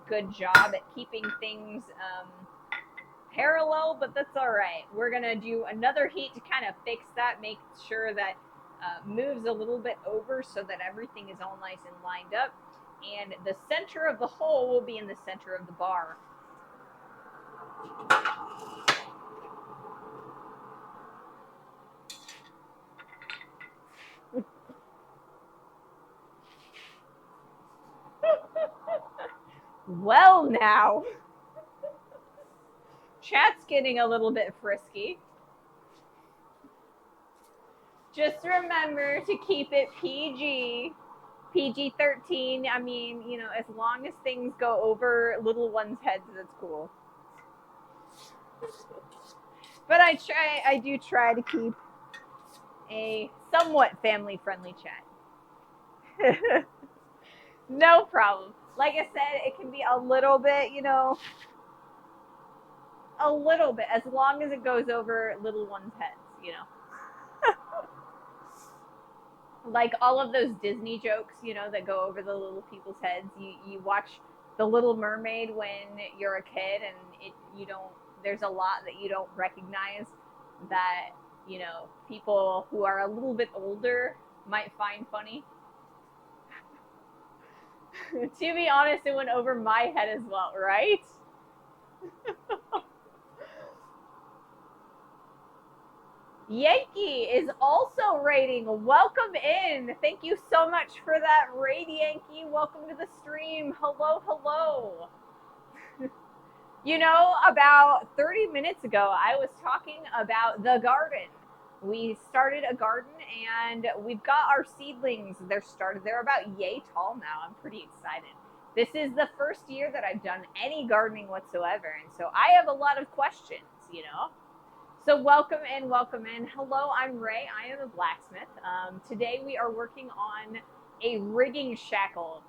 good job at keeping things parallel, but that's all right. We're gonna do another heat to kind of fix that, make sure that moves a little bit over so that everything is all nice and lined up. And the center of the hole will be in the center of the bar. Well, now, chat's getting a little bit frisky. Just remember to keep it PG. PG 13. I mean, as long as things go over little ones' heads, that's cool. But I do try to keep a somewhat family friendly chat. No problem. Like I said, it can be a little bit, a little bit, as long as it goes over little ones' heads. Like all of those Disney jokes, that go over the little people's heads. You watch The Little Mermaid when you're a kid, and you don't. There's a lot that you don't recognize that people who are a little bit older might find funny. To be honest, it went over my head as well, right? Yankee is also rating. Welcome in. Thank you so much for that raid, Yankee. Welcome to the stream. Hello, hello. About 30 minutes ago, I was talking about the garden. We started a garden and we've got our seedlings. They're about yay tall now. I'm pretty excited. This is the first year that I've done any gardening whatsoever. And so I have a lot of questions. So welcome in, welcome in. Hello, I'm Ray. I am a blacksmith. Today we are working on a rigging shackle.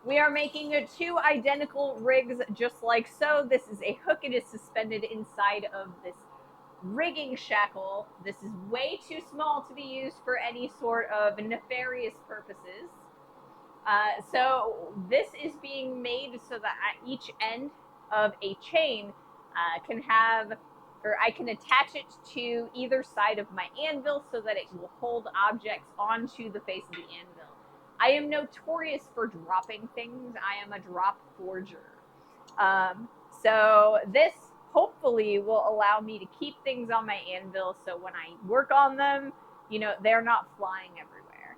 We are making 2 identical rigs just like so. This is a hook. It is suspended inside of this rigging shackle. This is way too small to be used for any sort of nefarious purposes. So this is being made so that at each end of a chain can have, or I can attach it to either side of my anvil so that it will hold objects onto the face of the anvil. I am notorious for dropping things. I am a drop forger. So this hopefully will allow me to keep things on my anvil so when I work on them, they're not flying everywhere.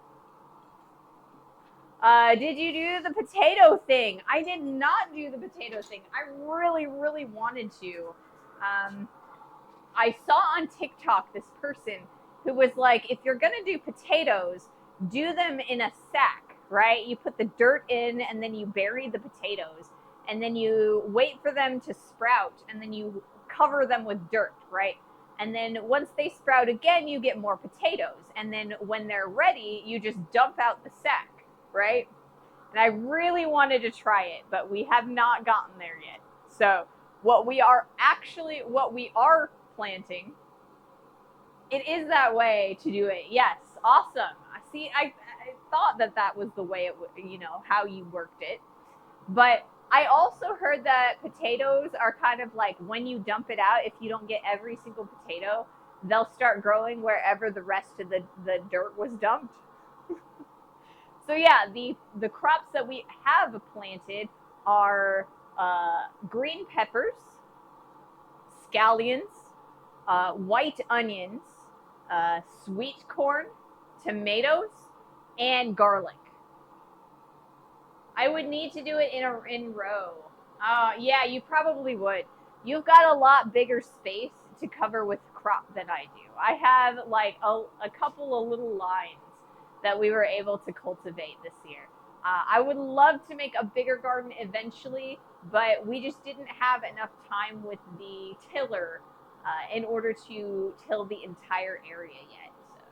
Did you do the potato thing? I did not do the potato thing. I really, really wanted to. I saw on TikTok this person who was like, if you're going to do potatoes, do them in a sack, right? You put the dirt in and then you bury the potatoes and then you wait for them to sprout and then you cover them with dirt, right? And then once they sprout again, you get more potatoes. And then when they're ready, you just dump out the sack, right? And I really wanted to try it, but we have not gotten there yet. So what we are planting, it is that way to do it. Yes, awesome. I thought that was the way it would, how you worked it. But I also heard that potatoes are kind of like when you dump it out, if you don't get every single potato, they'll start growing wherever the rest of the dirt was dumped. So yeah, the crops that we have planted are green peppers, scallions, white onions, sweet corn, tomatoes, and garlic. I would need to do it in row. Yeah, you probably would. You've got a lot bigger space to cover with crop than I do. I have like a couple of little lines that we were able to cultivate this year. I would love to make a bigger garden eventually, but we just didn't have enough time with the tiller in order to till the entire area yet. So,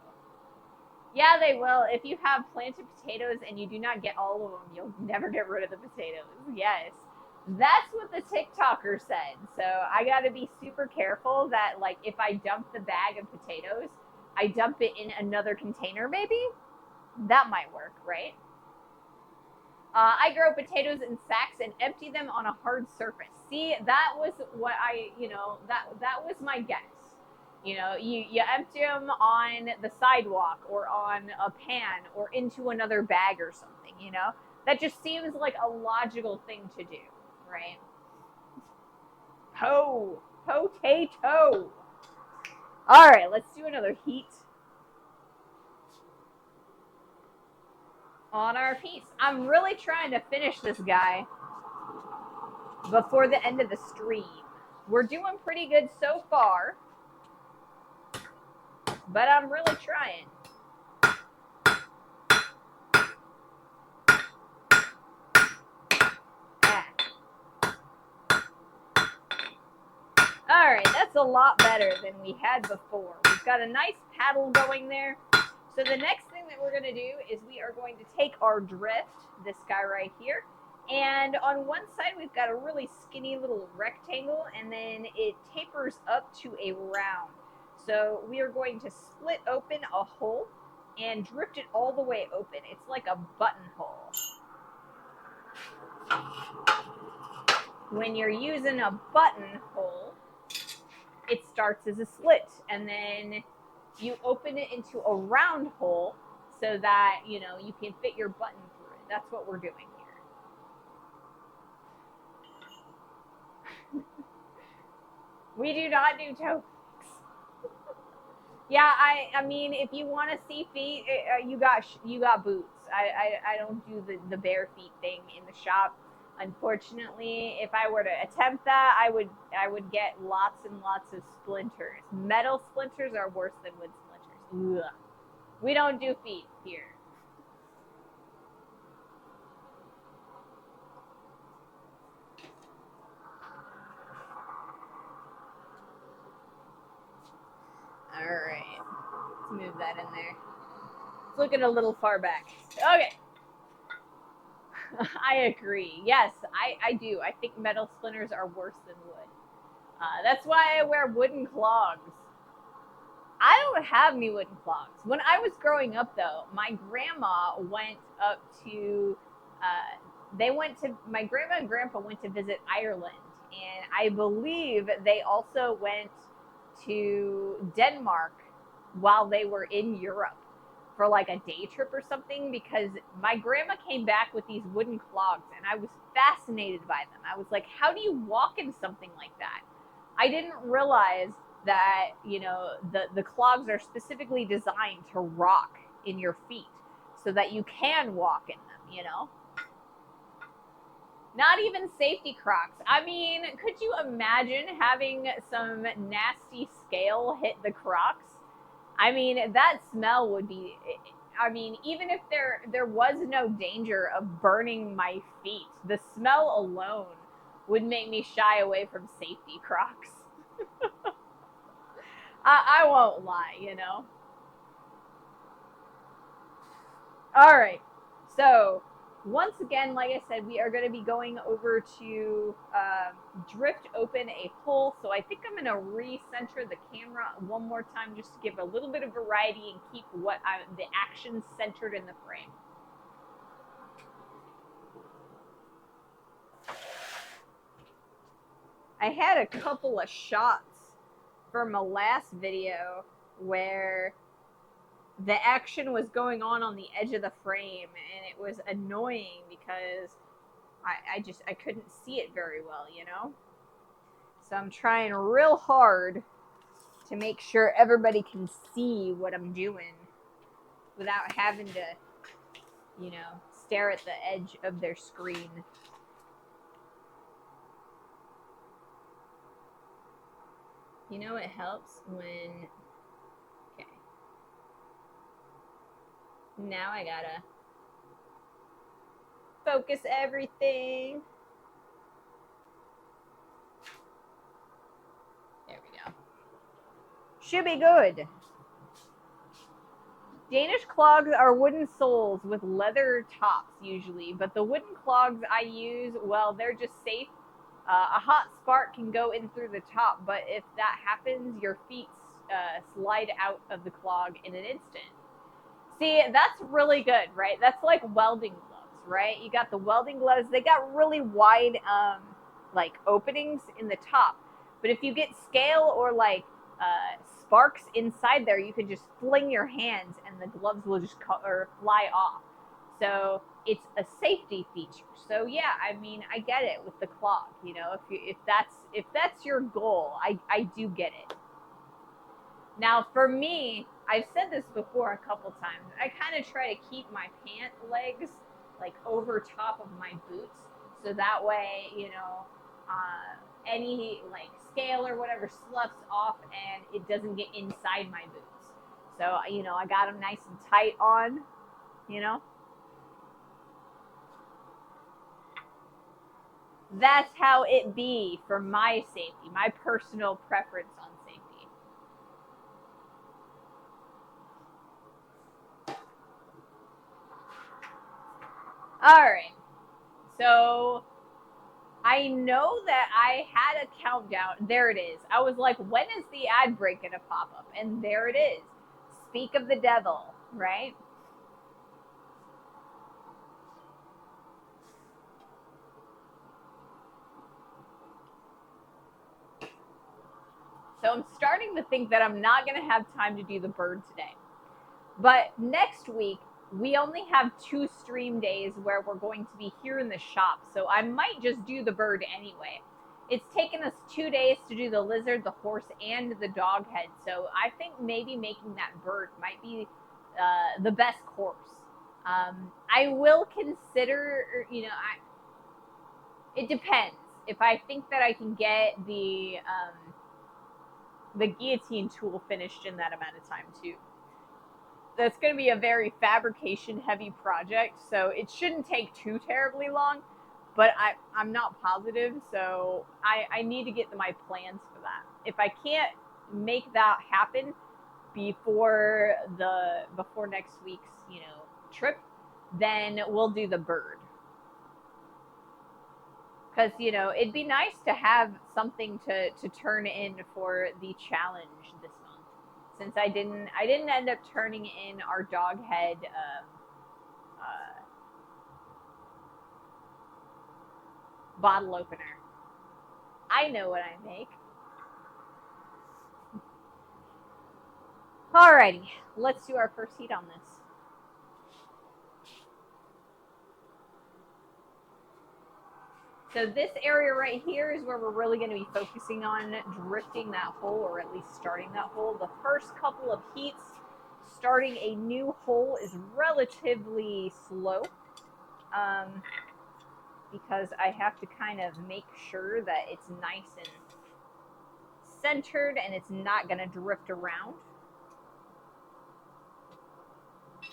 yeah, they will. If you have planted potatoes and you do not get all of them, you'll never get rid of the potatoes. Yes. That's what the TikToker said. So I got to be super careful that, like, if I dump the bag of potatoes, I dump it in another container, maybe? That might work, right? I grow potatoes in sacks and empty them on a hard surface. See, that was what that was my guess. You empty them on the sidewalk or on a pan or into another bag or something. That just seems like a logical thing to do, right? Potato. All right, let's do another heat on our piece. I'm really trying to finish this guy before the end of the stream. We're doing pretty good so far, but I'm really trying. All right, that's a lot better than we had before. We've got a nice paddle going there. So the next thing that we're going to do is we are going to take our drift, this guy right here, and on one side we've got a really skinny little rectangle, and then it tapers up to a round. So we are going to split open a hole and drift it all the way open. It's like a buttonhole. When you're using a buttonhole, it starts as a slit, and then you open it into a round hole so that you can fit your button through it. That's what we're doing here. We do not do toe flicks. Yeah, I mean, if you want to see feet, you got boots. I don't do the bare feet thing in the shop. Unfortunately, if I were to attempt that, I would get lots and lots of splinters. Metal splinters are worse than wood splinters. Ugh. We don't do feet here. All right, let's move that in there. It's looking a little far back. Okay. I agree. Yes, I do. I think metal splinters are worse than wood. That's why I wear wooden clogs. I don't have any wooden clogs. When I was growing up, though, my grandma went up to, my grandma and grandpa went to visit Ireland. And I believe they also went to Denmark while they were in Europe for like a day trip or something, because my grandma came back with these wooden clogs and I was fascinated by them. I was like, how do you walk in something like that? I didn't realize that, the clogs are specifically designed to rock in your feet so that you can walk in them, Not even safety Crocs. I mean, could you imagine having some nasty scale hit the Crocs? I mean, that smell would be, even if there was no danger of burning my feet, the smell alone would make me shy away from safety Crocs. I won't lie, All right. So, once again, like I said, we are going to be going over to drift open a hole. So I think I'm going to recenter the camera one more time just to give a little bit of variety and keep the action centered in the frame. I had a couple of shots from my last video where the action was going on the edge of the frame, and it was annoying because I couldn't see it very well, So I'm trying real hard to make sure everybody can see what I'm doing without having to, stare at the edge of their screen. It helps when, okay. Now I gotta focus everything. There we go. Should be good. Danish clogs are wooden soles with leather tops usually, but the wooden clogs I use, well, they're just safe. A hot spark can go in through the top, but if that happens, your feet slide out of the clog in an instant. See, that's really good, right? That's like welding gloves, right? You got the welding gloves. They got really wide, like openings in the top. But if you get scale or like sparks inside there, you can just fling your hands and the gloves will just fly off. So it's a safety feature. So yeah, I mean, I get it with the clog. You know, if that's your goal, I do get it. Now, for me, I've said this before a couple times. I kind of try to keep my pant legs like over top of my boots, so that way, you know, any like scale or whatever sloughs off and it doesn't get inside my boots. So, you know, I got them nice and tight on, you know. That's how it be for my safety, my personal preference on safety. All right. So I know that I had a countdown. There it is. I was like, when is the ad break going to pop up? And there it is. Speak of the devil, right? So I'm starting to think that I'm not going to have time to do the bird today. But next week, we only have 2 stream days where we're going to be here in the shop. So I might just do the bird anyway. It's taken us 2 days to do the lizard, the horse, and the dog head. So I think maybe making that bird might be the best course. I will consider, you know, it depends. If I think that I can get the guillotine tool finished in that amount of time too. That's going to be a very fabrication heavy project, so it shouldn't take too terribly long, but I'm not positive, so I need to get my plans for that. If I can't make that happen before next week's, you know, trip, then we'll do the bird. Because, you know, it'd be nice to have something to turn in for the challenge this month, since I didn't end up turning in our dog head bottle opener. I know what I make. Alrighty, let's do our first heat on this. So this area right here is where we're really going to be focusing on drifting that hole, or at least starting that hole. The first couple of heats, starting a new hole is relatively slow, because I have to kind of make sure that it's nice and centered and it's not going to drift around.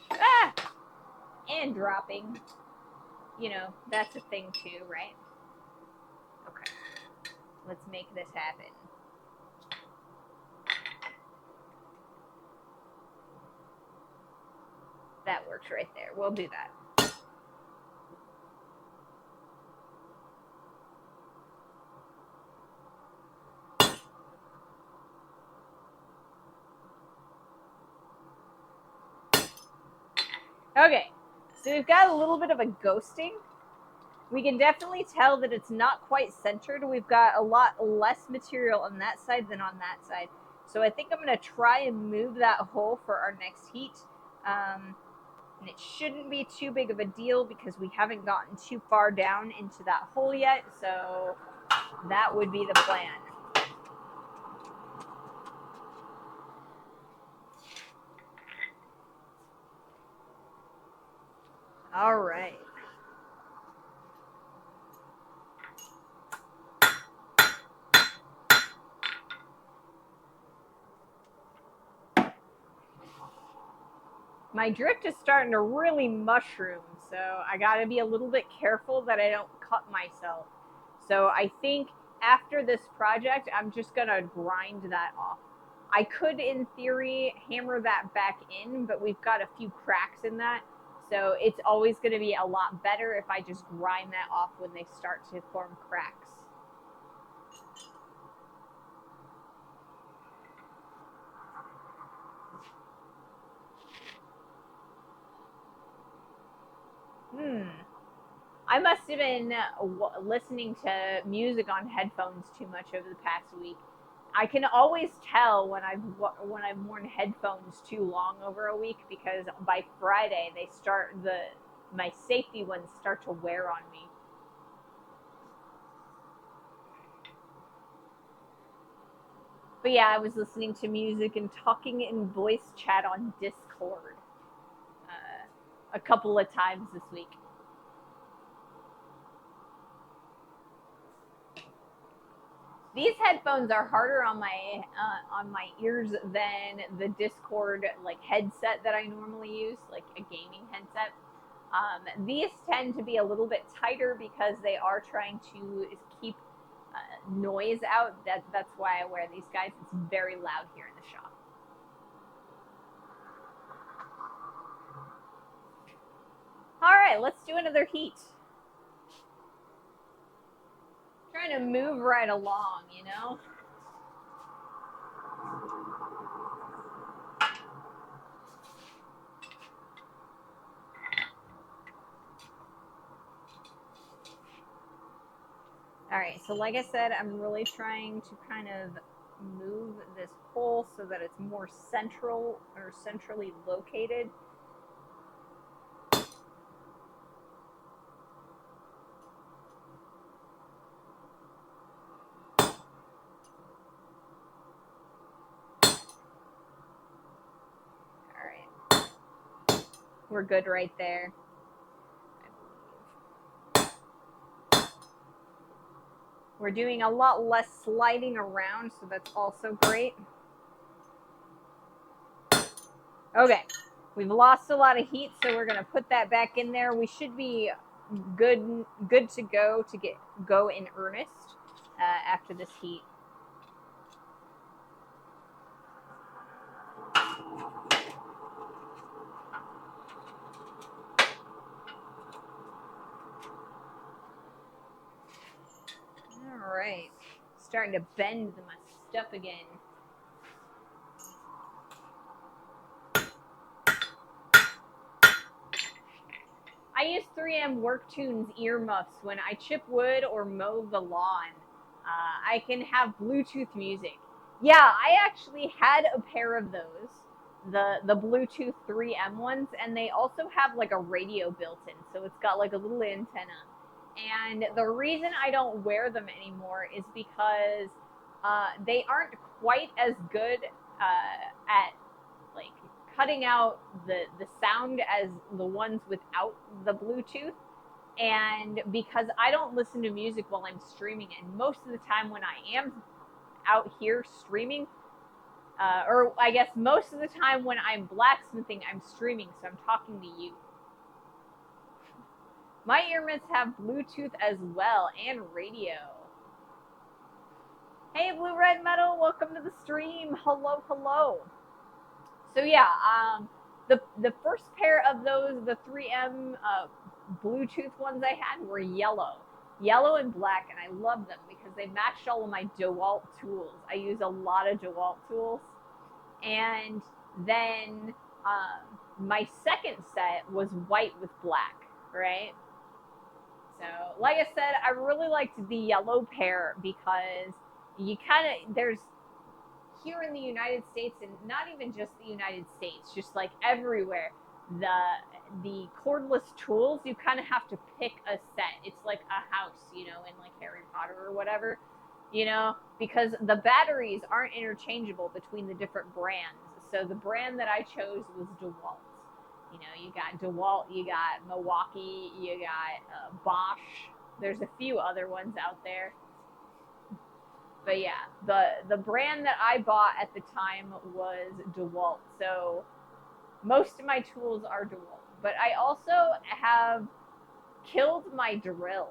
Ah! And dropping. You know, that's a thing too, right? Okay. Let's make this happen. That works right there. We'll do that. Okay, so we've got a little bit of a ghosting. We can definitely tell that it's not quite centered. We've got a lot less material on that side than on that side. So I think I'm going to try and move that hole for our next heat. And it shouldn't be too big of a deal because we haven't gotten too far down into that hole yet. So that would be the plan. All right. My drift is starting to really mushroom, so I gotta be a little bit careful that I don't cut myself. So I think after this project, I'm just gonna grind that off. I could, in theory, hammer that back in, but we've got a few cracks in that. So it's always going to be a lot better if I just grind that off when they start to form cracks. I must have been listening to music on headphones too much over the past week. I can always tell when I've worn headphones too long over a week, because by Friday they start my safety ones start to wear on me. But yeah, I was listening to music and talking in voice chat on Discord a couple of times this week. These headphones are harder on my ears than the Discord like headset that I normally use, like a gaming headset. These tend to be a little bit tighter because they are trying to keep noise out. That's why I wear these guys. It's very loud here in the shop. All right, let's do another heat. Trying to move right along, you know. All right, so like I said, I'm really trying to kind of move this pole so that it's more central or centrally located. All right, we're good right there. We're doing a lot less sliding around, so that's also great. Okay, we've lost a lot of heat, so we're gonna put that back in there. We should be good to go in earnest after this heat. All right, starting to bend my stuff again. I use 3M WorkTunes earmuffs when I chip wood or mow the lawn. I can have Bluetooth music. Yeah, I actually had a pair of those, the Bluetooth 3M ones, and they also have like a radio built in, so it's got like a little antenna. And the reason I don't wear them anymore is because they aren't quite as good at like cutting out the sound as the ones without the Bluetooth. And because I don't listen to music while I'm streaming, and most of the time when I am out here streaming, or I guess most of the time when I'm blacksmithing, I'm streaming, so I'm talking to you. My earmuffs have Bluetooth as well and radio. Hey, Blue Red Metal, welcome to the stream. Hello, hello. So yeah, the first pair of those, the 3M Bluetooth ones I had were yellow and black, and I love them because they matched all of my DeWalt tools. I use a lot of DeWalt tools. And then my second set was white with black, right? So, like I said, I really liked the yellow pair because you kind of, there's here in the United States, and not even just the United States, just like everywhere, the cordless tools, you kind of have to pick a set. It's like a house, you know, in like Harry Potter or whatever, you know, because the batteries aren't interchangeable between the different brands. So the brand that I chose was DeWalt. You know, you got DeWalt, you got Milwaukee, you got Bosch. There's a few other ones out there. But yeah, the brand that I bought at the time was DeWalt. So most of my tools are DeWalt. But I also have killed my drill.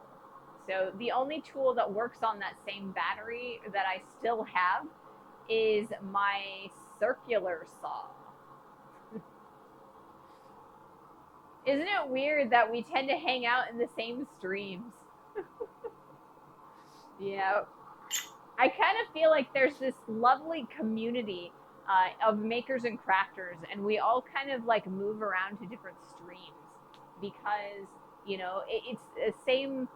So the only tool that works on that same battery that I still have is my circular saw. Isn't it weird that we tend to hang out in the same streams? Yeah. I kind of feel like there's this lovely community of makers and crafters, and we all kind of like move around to different streams because, it's the same.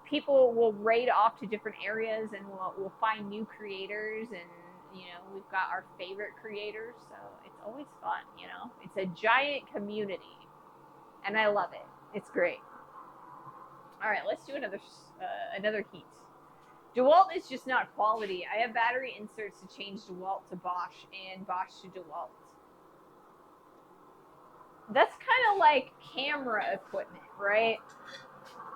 People will raid off to different areas, and we'll find new creators, and we've got our favorite creators, so it's always fun. It's a giant community, and I love it. It's great. All right, let's do another heat. DeWalt is just not quality. I have battery inserts to change DeWalt to Bosch and Bosch to DeWalt. That's kind of like camera equipment, right?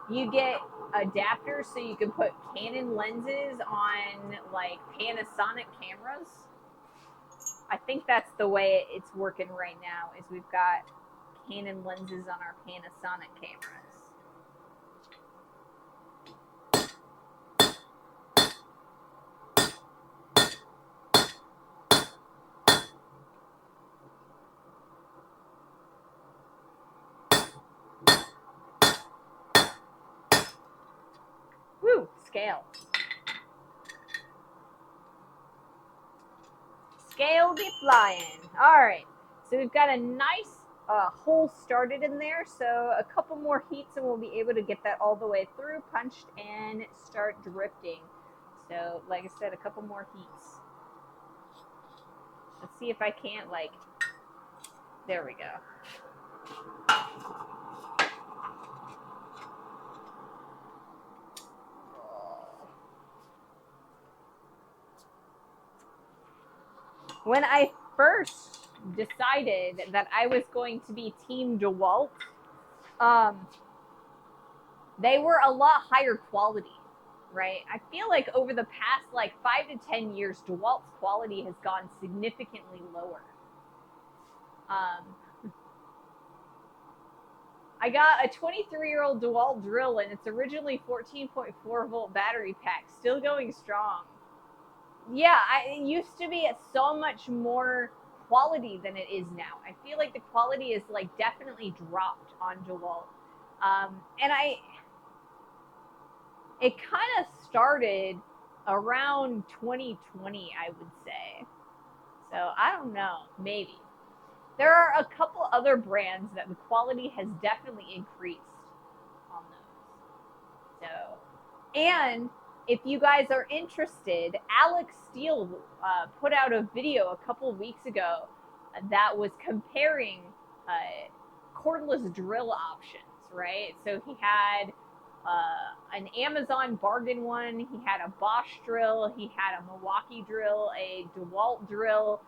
You get adapters so you can put Canon lenses on like Panasonic cameras. I think that's the way it's working right now, is we've got Canon lenses on our Panasonic cameras. Woo, scale. Scale be flying. All right, so we've got a nice hole started in there, so a couple more heats and we'll be able to get that all the way through, punched, and start drifting. So like I said, a couple more heats. Let's see if I can't, like, there we go. When I first decided that I was going to be Team DeWalt, they were a lot higher quality, right? I feel like over the past like 5 to 10 years, DeWalt's quality has gone significantly lower. I got a 23-year-old DeWalt drill, and it's originally 14.4 volt battery pack, still going strong. Yeah, it used to be so much more quality than it is now. I feel like the quality is like definitely dropped on DeWalt. And it kind of started around 2020, I would say. So I don't know, maybe. There are a couple other brands that the quality has definitely increased on those. So, and if you guys are interested, Alex Steele put out a video a couple of weeks ago that was comparing cordless drill options, right? So he had an Amazon bargain one, he had a Bosch drill, he had a Milwaukee drill, a DeWalt drill,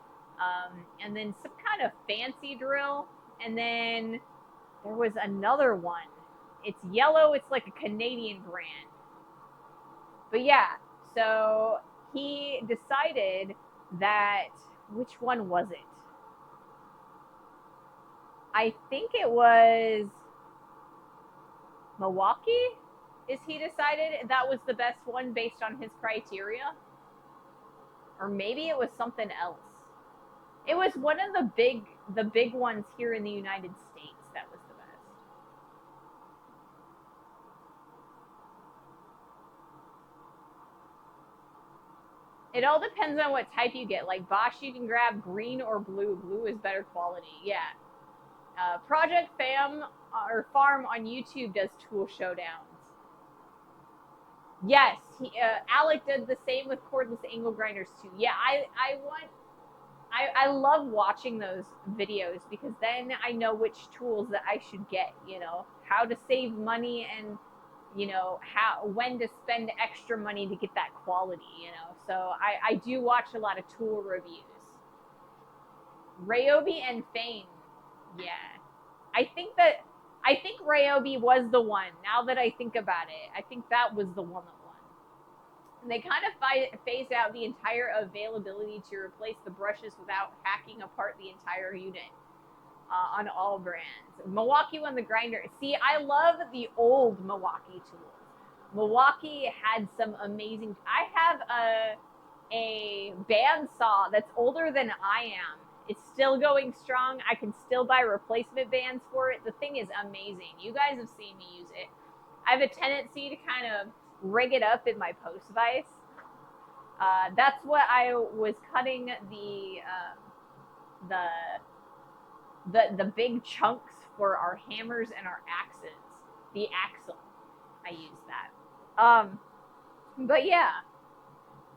and then some kind of fancy drill, and then there was another one. It's yellow, it's like a Canadian brand. But yeah, so he decided that, which one was it? I think it was Milwaukee. Is he decided that was the best one based on his criteria? Or maybe it was something else. It was one of the big ones here in the United States that was the best. It all depends on what type you get. Like Bosch, you can grab green or blue. Blue is better quality. Yeah. Project Fam or Farm on YouTube does tool showdowns. Yes, Alec did the same with cordless angle grinders too. Yeah, I love watching those videos because then I know which tools that I should get, how to save money and, when to spend extra money to get that quality, So I do watch a lot of tool reviews. Ryobi and Fane. Yeah. I think Ryobi was the one. Now that I think about it, I think that was the one that won. And they kind of phased out the entire availability to replace the brushes without hacking apart the entire unit on all brands. Milwaukee won the grinder. See, I love the old Milwaukee tools. Milwaukee had some amazing. I have a bandsaw that's older than I am. It's still going strong. I can still buy replacement bands for it. The thing is amazing. You guys have seen me use it. I have a tendency to kind of rig it up in my post vise. That's what I was cutting the big chunks for our hammers and our axes. The axle, I use that. But yeah,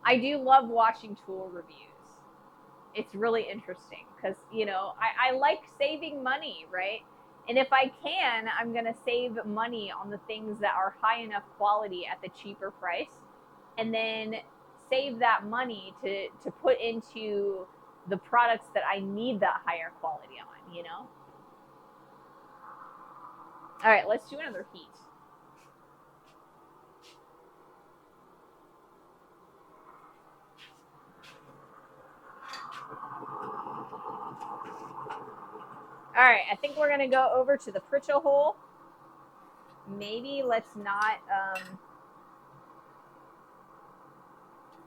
I do love watching tool reviews. It's really interesting because, you know, I like saving money, right? And if I can, I'm going to save money on the things that are high enough quality at the cheaper price, and then save that money to put into the products that I need that higher quality on, you know? All right, let's do another heat. All right, I think we're going to go over to the Pritchell hole. Maybe let's not,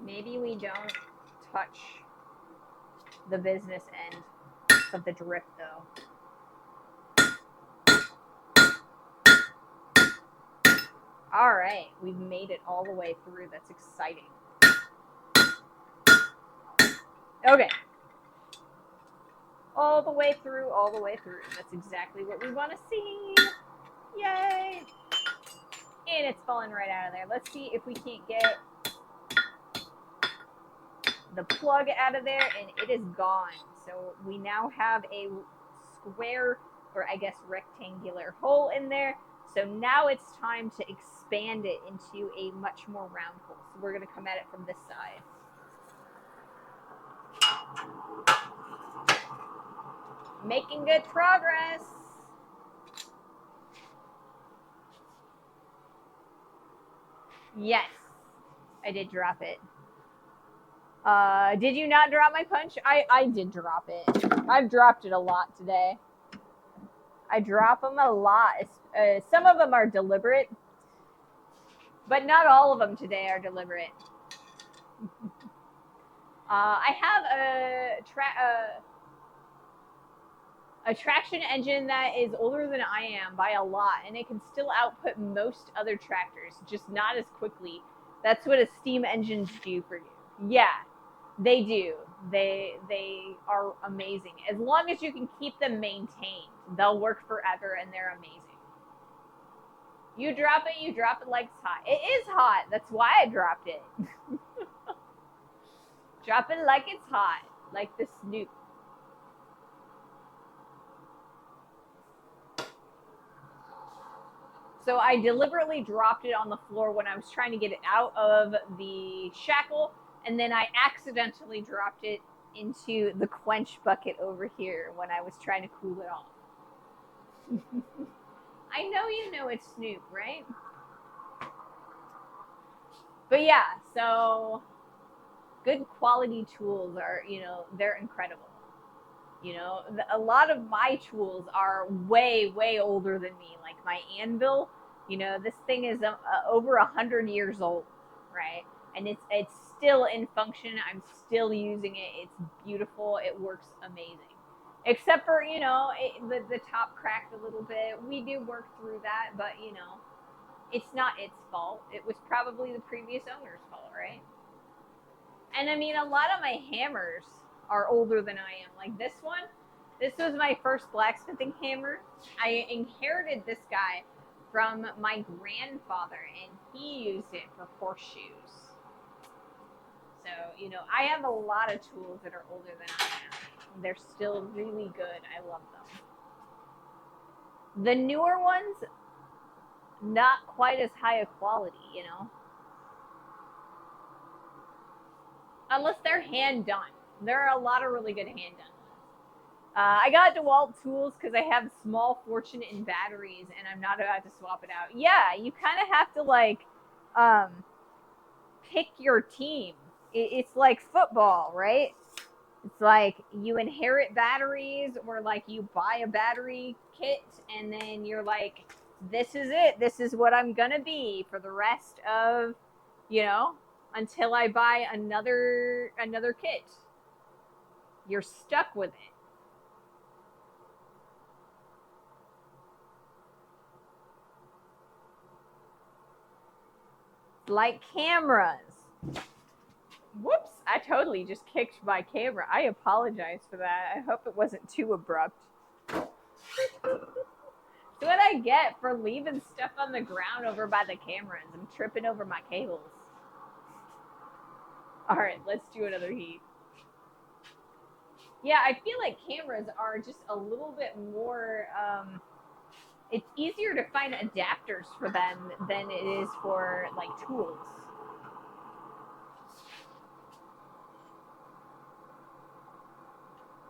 maybe we don't touch the business end of the drip, though. All right, we've made it all the way through. That's exciting. Okay. All the way through, all the way through. That's exactly what we want to see. Yay! And it's falling right out of there. Let's see if we can't get the plug out of there, and it is gone. So we now have a square, or I guess rectangular hole in there. So now it's time to expand it into a much more round hole. So we're going to come at it from this side. Making good progress. Yes, I did drop it. Did you not drop my punch? I did drop it. I've dropped it a lot today. I drop them a lot. Some of them are deliberate, but not all of them today are deliberate. I have a traction engine that is older than I am by a lot, and it can still output most other tractors, just not as quickly. That's what a steam engines do for you. Yeah, they do. They are amazing. As long as you can keep them maintained, they'll work forever, and they're amazing. You drop it like it's hot. It is hot. That's why I dropped it. Drop it like it's hot, like the Snoop. So I deliberately dropped it on the floor when I was trying to get it out of the shackle, and then I accidentally dropped it into the quench bucket over here when I was trying to cool it off. I know you know it's Snoop, right? But yeah, so good quality tools are, you know, they're incredible. You know, a lot of my tools are way, way older than me. Like my anvil, you know, this thing is over 100 years old, right? And it's still in function. I'm still using it. It's beautiful. It works amazing. Except for, you know, the top cracked a little bit. We do work through that, but, you know, it's not its fault. It was probably the previous owner's fault, right? And I mean, a lot of my hammers are older than I am. Like this one, this was my first blacksmithing hammer. I inherited this guy from my grandfather, and he used it for horseshoes. So, you know, I have a lot of tools that are older than I am. They're still really good. I love them. The newer ones, not quite as high a quality, you know? Unless they're hand done. There are a lot of really good hand done ones. I got DeWalt tools because I have small fortune in batteries, and I'm not about to swap it out. Yeah, you kind of have to like pick your team. It's like football, right? It's like you inherit batteries, or like you buy a battery kit, and then you're like, this is it. This is what I'm gonna be for the rest of, you know, until I buy another kit. You're stuck with it. Like cameras. Whoops, I totally just kicked my camera. I apologize for that. I hope it wasn't too abrupt. what I get for leaving stuff on the ground over by the cameras. I'm tripping over my cables. All right, let's do another heat. Yeah, I feel like cameras are just a little bit more, it's easier to find adapters for them than it is for like tools.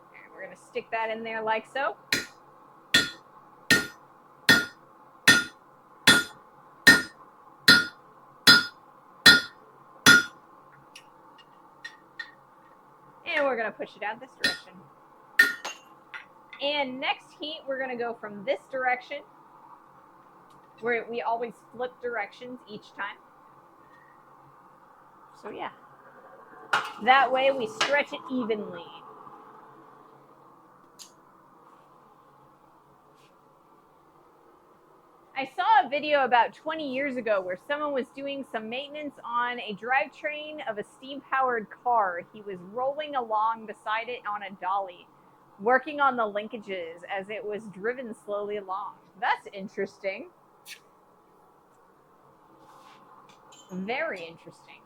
All right, we're gonna stick that in there like so. And we're gonna push it out this direction. And next heat, we're gonna go from this direction, where we always flip directions each time. So yeah, that way we stretch it evenly. I saw a video about 20 years ago where someone was doing some maintenance on a drivetrain of a steam-powered car. He was rolling along beside it on a dolly, working on the linkages as it was driven slowly along. That's interesting. Very interesting.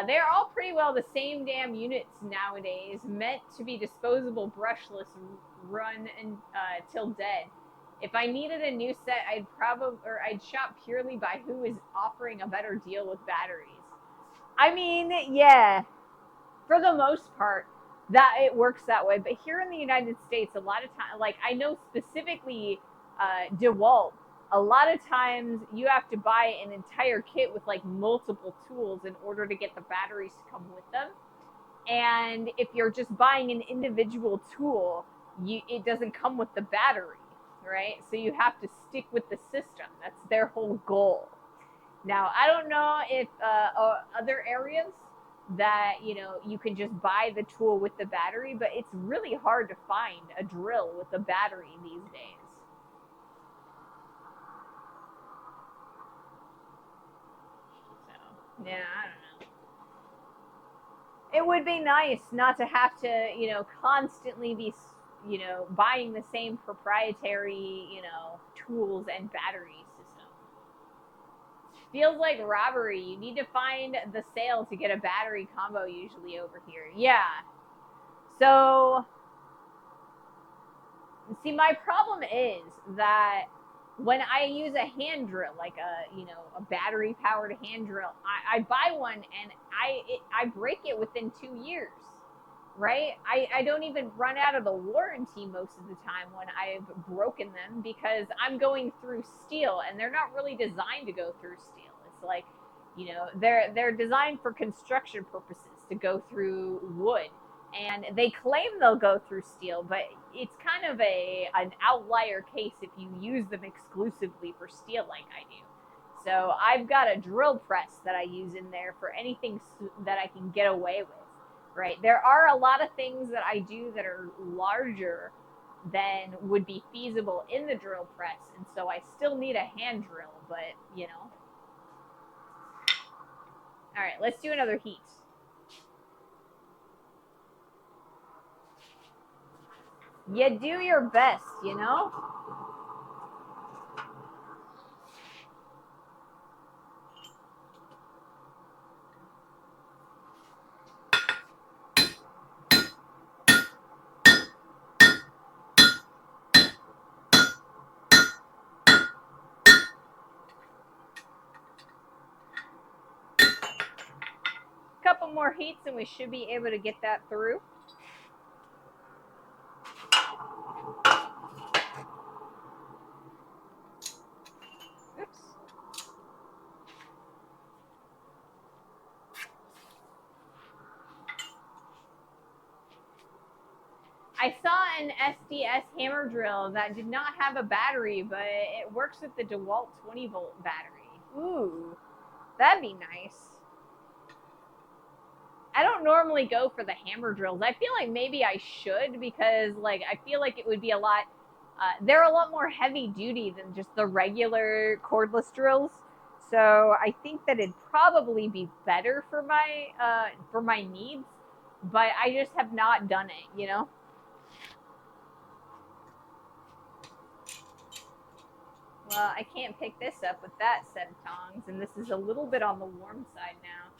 They're all pretty well the same damn units nowadays, meant to be disposable, brushless, run till dead. If I needed a new set, I'd shop purely by who is offering a better deal with batteries. I mean, yeah, for the most part, that it works that way. But here in the United States, a lot of times, like I know specifically DeWalt, a lot of times you have to buy an entire kit with like multiple tools in order to get the batteries to come with them. And if you're just buying an individual tool, it doesn't come with the battery, right? So you have to stick with the system. That's their whole goal. Now, I don't know if other areas that, you can just buy the tool with the battery, but it's really hard to find a drill with a battery these days. So, yeah, I don't know. It would be nice not to have to, constantly be, buying the same proprietary, tools and battery system. Feels like robbery. You need to find the sale to get a battery combo usually over here. Yeah. So, see, my problem is that when I use a hand drill, like a battery powered hand drill, I buy one and I break it within 2 years, right? I don't even run out of the warranty most of the time when I've broken them, because I'm going through steel and they're not really designed to go through steel. It's like, they're designed for construction purposes to go through wood. And they claim they'll go through steel, but it's kind of an outlier case if you use them exclusively for steel like I do. So I've got a drill press that I use in there for anything that I can get away with, right? There are a lot of things that I do that are larger than would be feasible in the drill press, and so I still need a hand drill, but, All right, let's do another heat. You do your best, Couple more heats and we should be able to get that through. Oops. I saw an SDS hammer drill that did not have a battery, but it works with the DeWalt 20-volt battery. Ooh, that'd be nice. I don't normally go for the hammer drills. I feel like maybe I should, because I feel like it would be a lot, they're a lot more heavy duty than just the regular cordless drills. So I think that it'd probably be better for my needs, but I just have not done it, Well, I can't pick this up with that set of tongs, and this is a little bit on the warm side now.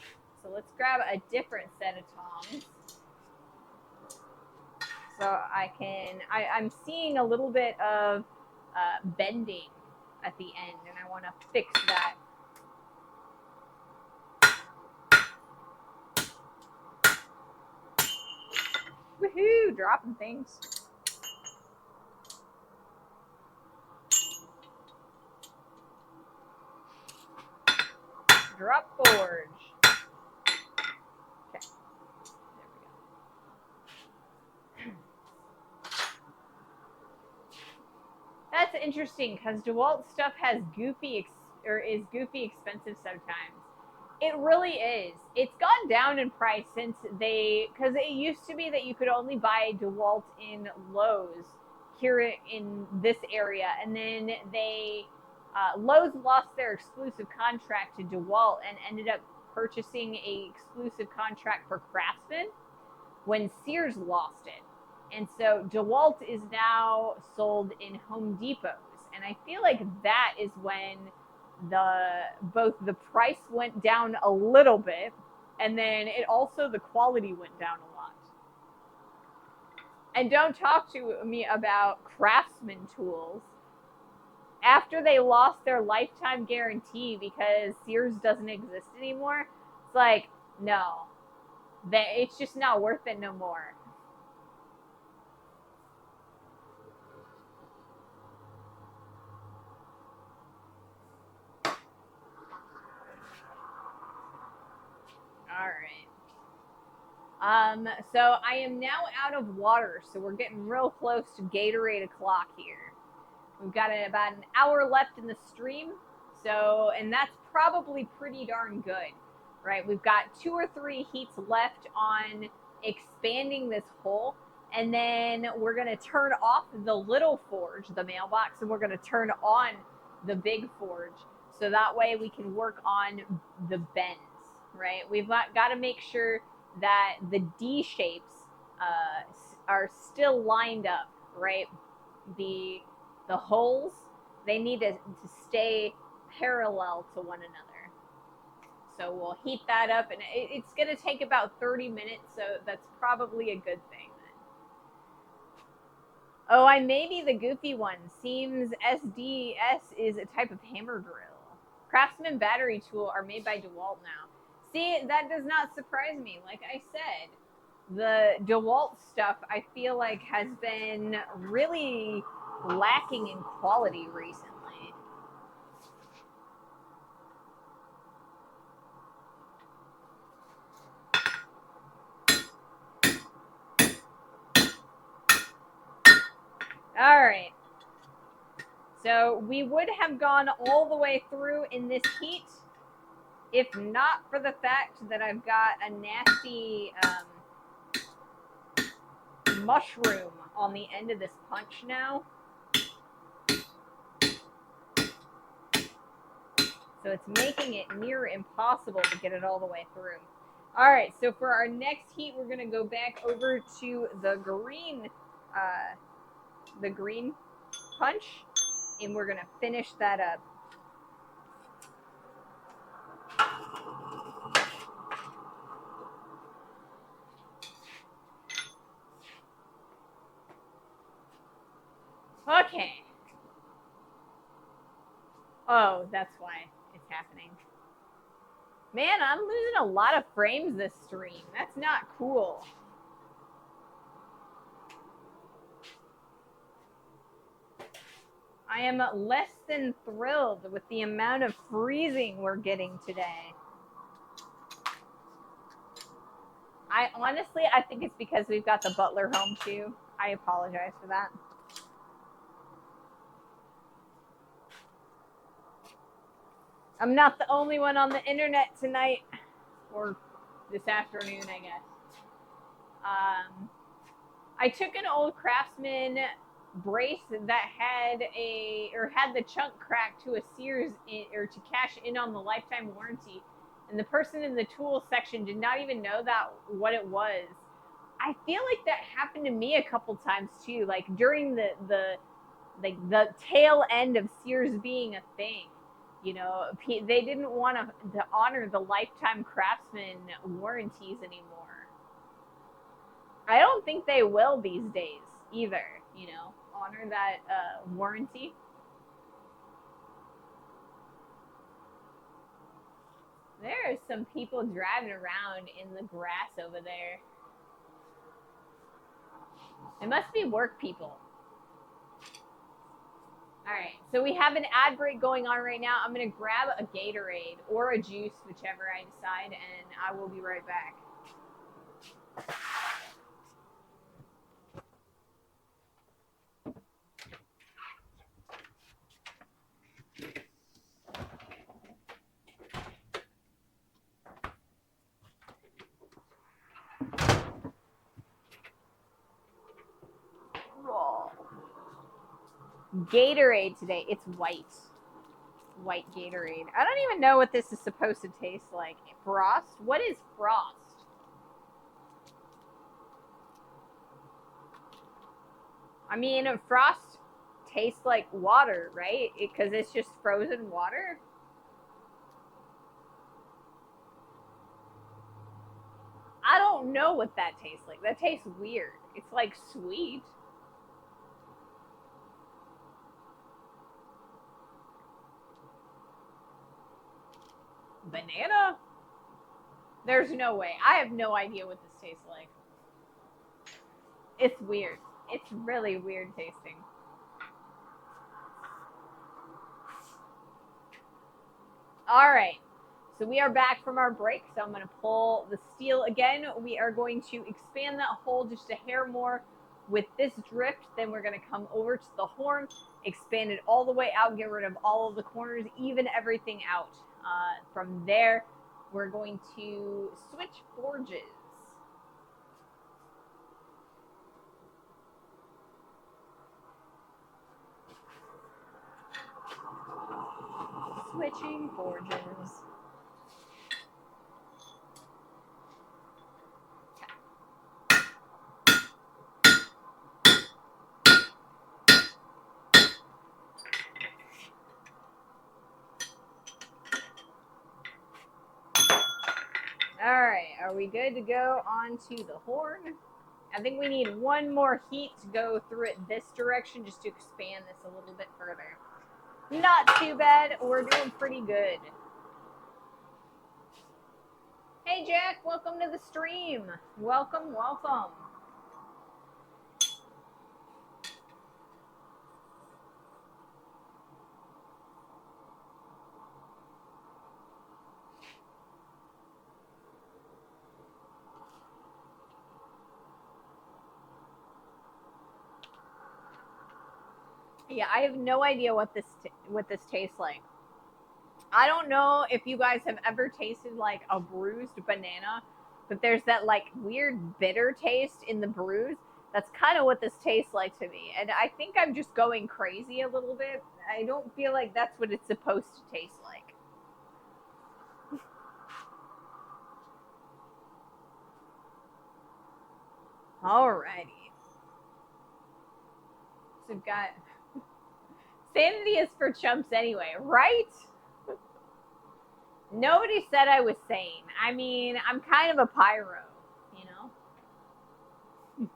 So let's grab a different set of tongs. So I'm seeing a little bit of bending at the end, and I want to fix that. Woohoo! Dropping things. Drop forge. Okay. There we go. That's interesting because DeWalt stuff has is goofy expensive sometimes. It really is. It's gone down in price since because it used to be that you could only buy DeWalt in Lowe's here in this area, and then Lowe's lost their exclusive contract to DeWalt and ended up purchasing a exclusive contract for Craftsman when Sears lost it. And so DeWalt is now sold in Home Depots. And I feel like that is when both the price went down a little bit, and then the quality went down a lot. And don't talk to me about Craftsman tools. After they lost their lifetime guarantee because Sears doesn't exist anymore, it's like, no, it's just not worth it no more. All right. So I am now out of water, so we're getting real close to Gatorade o'clock here. We've got about an hour left in the stream, and that's probably pretty darn good, right? We've got 2 or 3 heats left on expanding this hole, and then we're going to turn off the little forge, the mailbox, and we're going to turn on the big forge, so that way we can work on the bends, right? We've got to make sure that the D shapes are still lined up, right? The holes, they need to stay parallel to one another. So we'll heat that up, and it's going to take about 30 minutes, so that's probably a good thing. Oh, I may be the goofy one. Seems SDS is a type of hammer drill. Craftsman battery tool are made by DeWalt now. See, that does not surprise me. Like I said, the DeWalt stuff I feel like has been really lacking in quality recently. All right. So we would have gone all the way through in this heat if not for the fact that I've got a nasty mushroom on the end of this punch now. So it's making it near impossible to get it all the way through. All right, so for our next heat, we're going to go back over to the green punch, and we're going to finish that up. Okay. Oh, that's why it's happening. Man, I'm losing a lot of frames this stream. That's not cool. I am less than thrilled with the amount of freezing we're getting today. I think it's because we've got the butler home too. I apologize for that. I'm not the only one on the internet tonight, or this afternoon, I guess. I took an old Craftsman brace that had the chunk crack to a Sears or to cash in on the lifetime warranty, and the person in the tool section did not even know what it was. I feel like that happened to me a couple times too, like during the like the tail end of Sears being a thing. You know, they didn't want to honor the lifetime craftsman warranties anymore. I don't think they will these days either. You know, honor that warranty. There are some people driving around in the grass over there. It must be work people. All right, so we have an ad break going on right now. I'm going to grab a Gatorade or a juice, whichever I decide, and I will be right back. Gatorade today. It's white. White Gatorade. I don't even know what this is supposed to taste like. Frost? What is frost? I mean, frost tastes like water, right? Because it's just frozen water. I don't know what that tastes like. That tastes weird. It's like sweet. Banana? There's no way. I have no idea what this tastes like. It's weird. It's really weird tasting. All right. So we are back from our break. So I'm going to pull the steel again. We are going to expand that hole just a hair more with this drift. Then we're going to come over to the horn, expand it all the way out, get rid of all of the corners, even everything out. From there, we're going to switch forges. Switching forges. All right, are we good to go on to the horn? I think we need one more heat to go through it this direction just to expand this a little bit further. Not too bad. We're doing pretty good. Hey, Jack. Welcome to the stream. Welcome, welcome. Yeah, I have no idea what this tastes like. I don't know if you guys have ever tasted like a bruised banana, but there's that like weird bitter taste in the bruise. That's kind of what this tastes like to me. And I think I'm just going crazy a little bit. I don't feel like that's what it's supposed to taste like. Alrighty. So we've got sanity is for chumps anyway, right? Nobody said I was sane. I mean, I'm kind of a pyro, you know?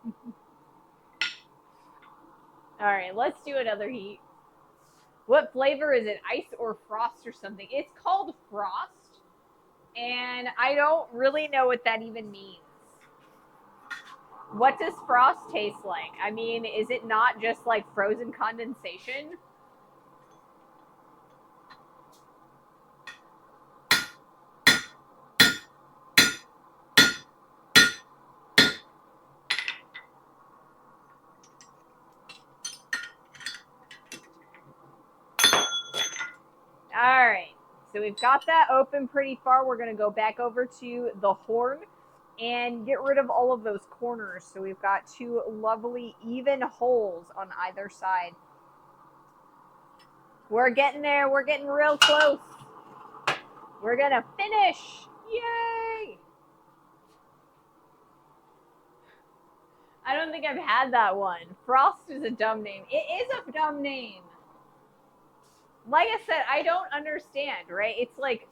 All right, let's do another heat. What flavor is it? Ice or frost or something? It's called frost, and I don't really know what that even means. What does frost taste like? I mean, is it not just like frozen condensation? All right, so we've got that open pretty far. We're going to go back over to the horn and get rid of all of those corners. So we've got two lovely even holes on either side. We're getting there. We're getting real close. We're going to finish. Yay! I don't think I've had that one. Frost is a dumb name. It is a dumb name. Like I said, I don't understand, right? It's like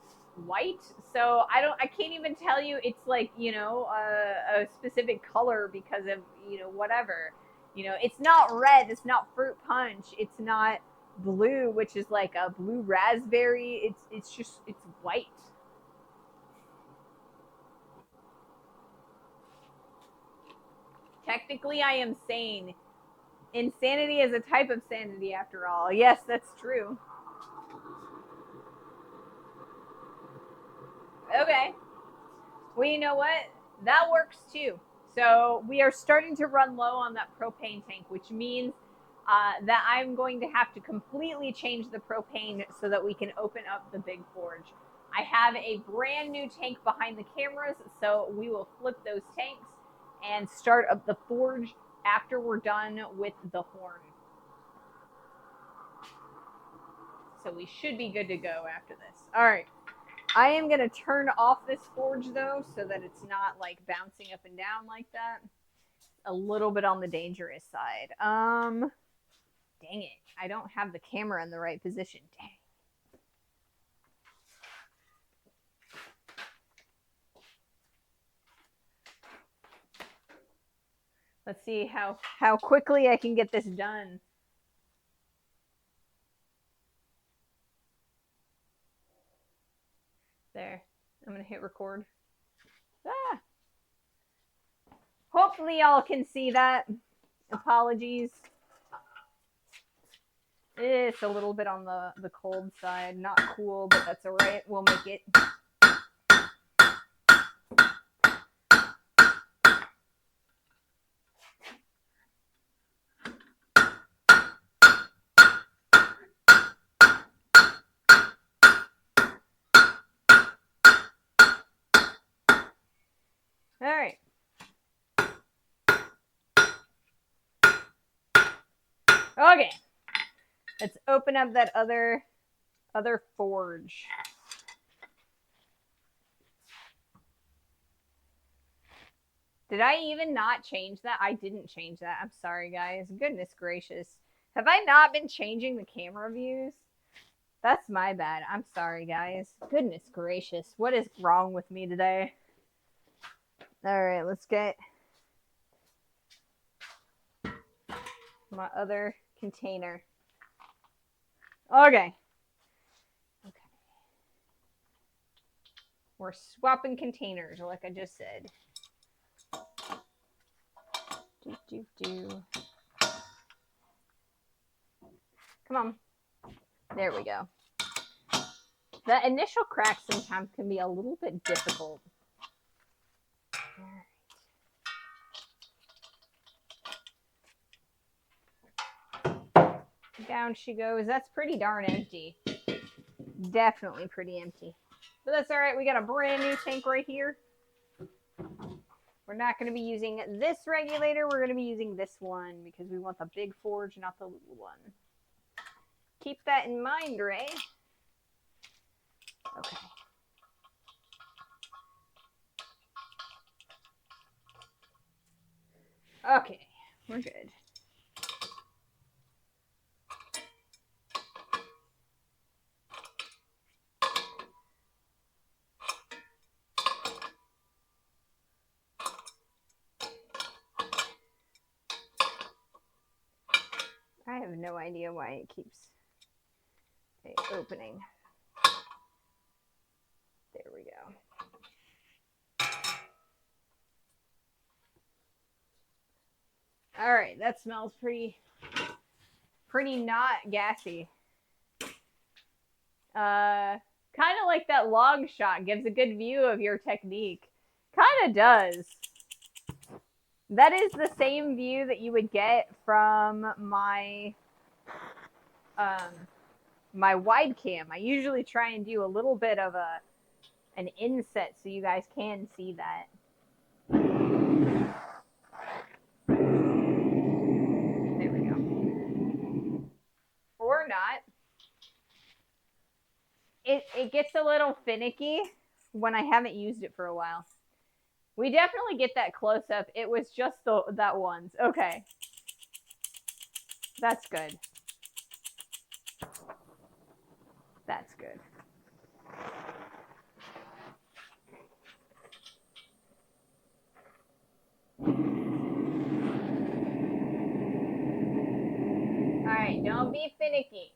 white, so I can't even tell you it's like, you know, a specific color because of, you know, whatever. You know, it's not red, it's not fruit punch, it's not blue, which is like a blue raspberry. It's just it's white. Technically, I am sane. Insanity is a type of sanity, after all. Yes, that's true. Okay. Well, you know what? That works too. So we are starting to run low on that propane tank, which means that I'm going to have to completely change the propane so that we can open up the big forge. I have a brand new tank behind the cameras, so we will flip those tanks and start up the forge after we're done with the horn. So we should be good to go after this. All right. I am going to turn off this forge, though, so that it's not, like, bouncing up and down like that. A little bit on the dangerous side. Dang it. I don't have the camera in the right position. Dang. Let's see how quickly I can get this done. There. I'm going to hit record. Ah. Hopefully y'all can see that. Apologies. It's a little bit on the cold side. Not cool, but that's alright. We'll make it. Alright. Okay. Let's open up that other forge. Did I even not change that? I didn't change that. I'm sorry, guys. Goodness gracious. Have I not been changing the camera views? That's my bad. I'm sorry, guys. Goodness gracious. What is wrong with me today? Alright, let's get my other container. Okay. We're swapping containers, like I just said. Come on. There we go. The initial crack sometimes can be a little bit difficult. Down she goes. That's pretty darn empty. Definitely pretty empty. But that's alright. We got a brand new tank right here. We're not going to be using this regulator. We're going to be using this one because we want the big forge, not the little one. Keep that in mind, Ray. Okay. Okay, we're good. I have no idea why it keeps opening. There we go. All right, that smells pretty not gassy. Kind of like that long shot gives a good view of your technique. Kind of does. That is the same view that you would get from my my wide cam. I usually try and do a little bit of an inset so you guys can see that. There we go. Or not. It gets a little finicky when I haven't used it for a while. We definitely get that close up. It was just that once. Okay. That's good. That's good. All right, don't be finicky.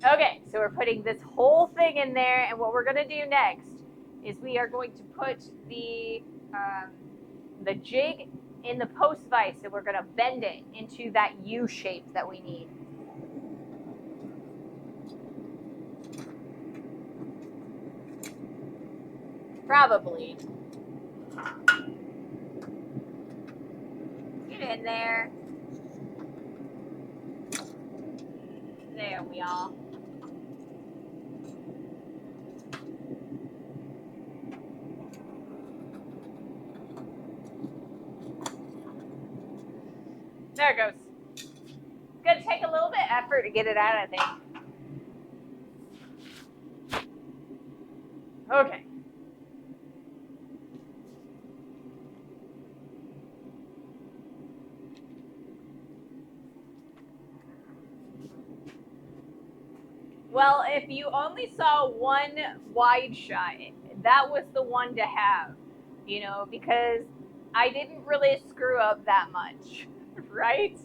Okay, so we're putting this whole thing in there, and what we're gonna do next is we are going to put the jig in the post vise, and we're gonna bend it into that U shape that we need. Probably. Get in there. There we are. There it goes. It's gonna take a little bit of effort to get it out, I think. Okay. Well, if you only saw one wide shot, that was the one to have, because I didn't really screw up that much, right?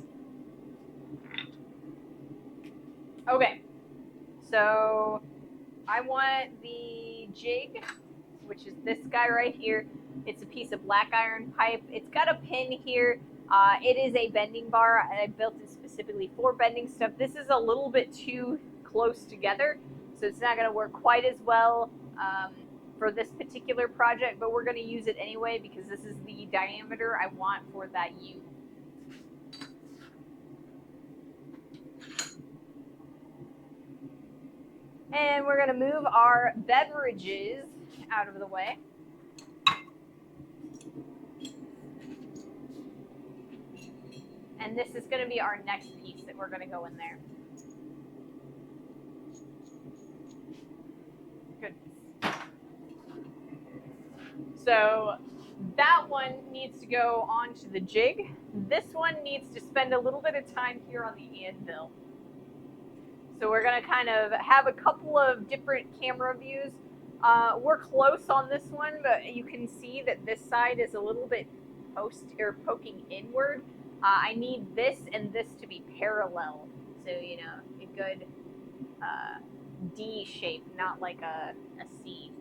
Okay, so I want the jig, which is this guy right here. It's a piece of black iron pipe. It's got a pin here. It is a bending bar. I built it specifically for bending stuff. This is a little bit too close together, so it's not going to work quite as well for this particular project, but we're going to use it anyway because this is the diameter I want for that U. And we're going to move our beverages out of the way. And this is going to be our next piece that we're going to go in there. Goodness. So that one needs to go onto the jig. This one needs to spend a little bit of time here on the anvil. So we're going to kind of have a couple of different camera views. We're close on this one, but you can see that this side is a little bit poking inward. I need this and this to be parallel. So, a good D shape, not like a C.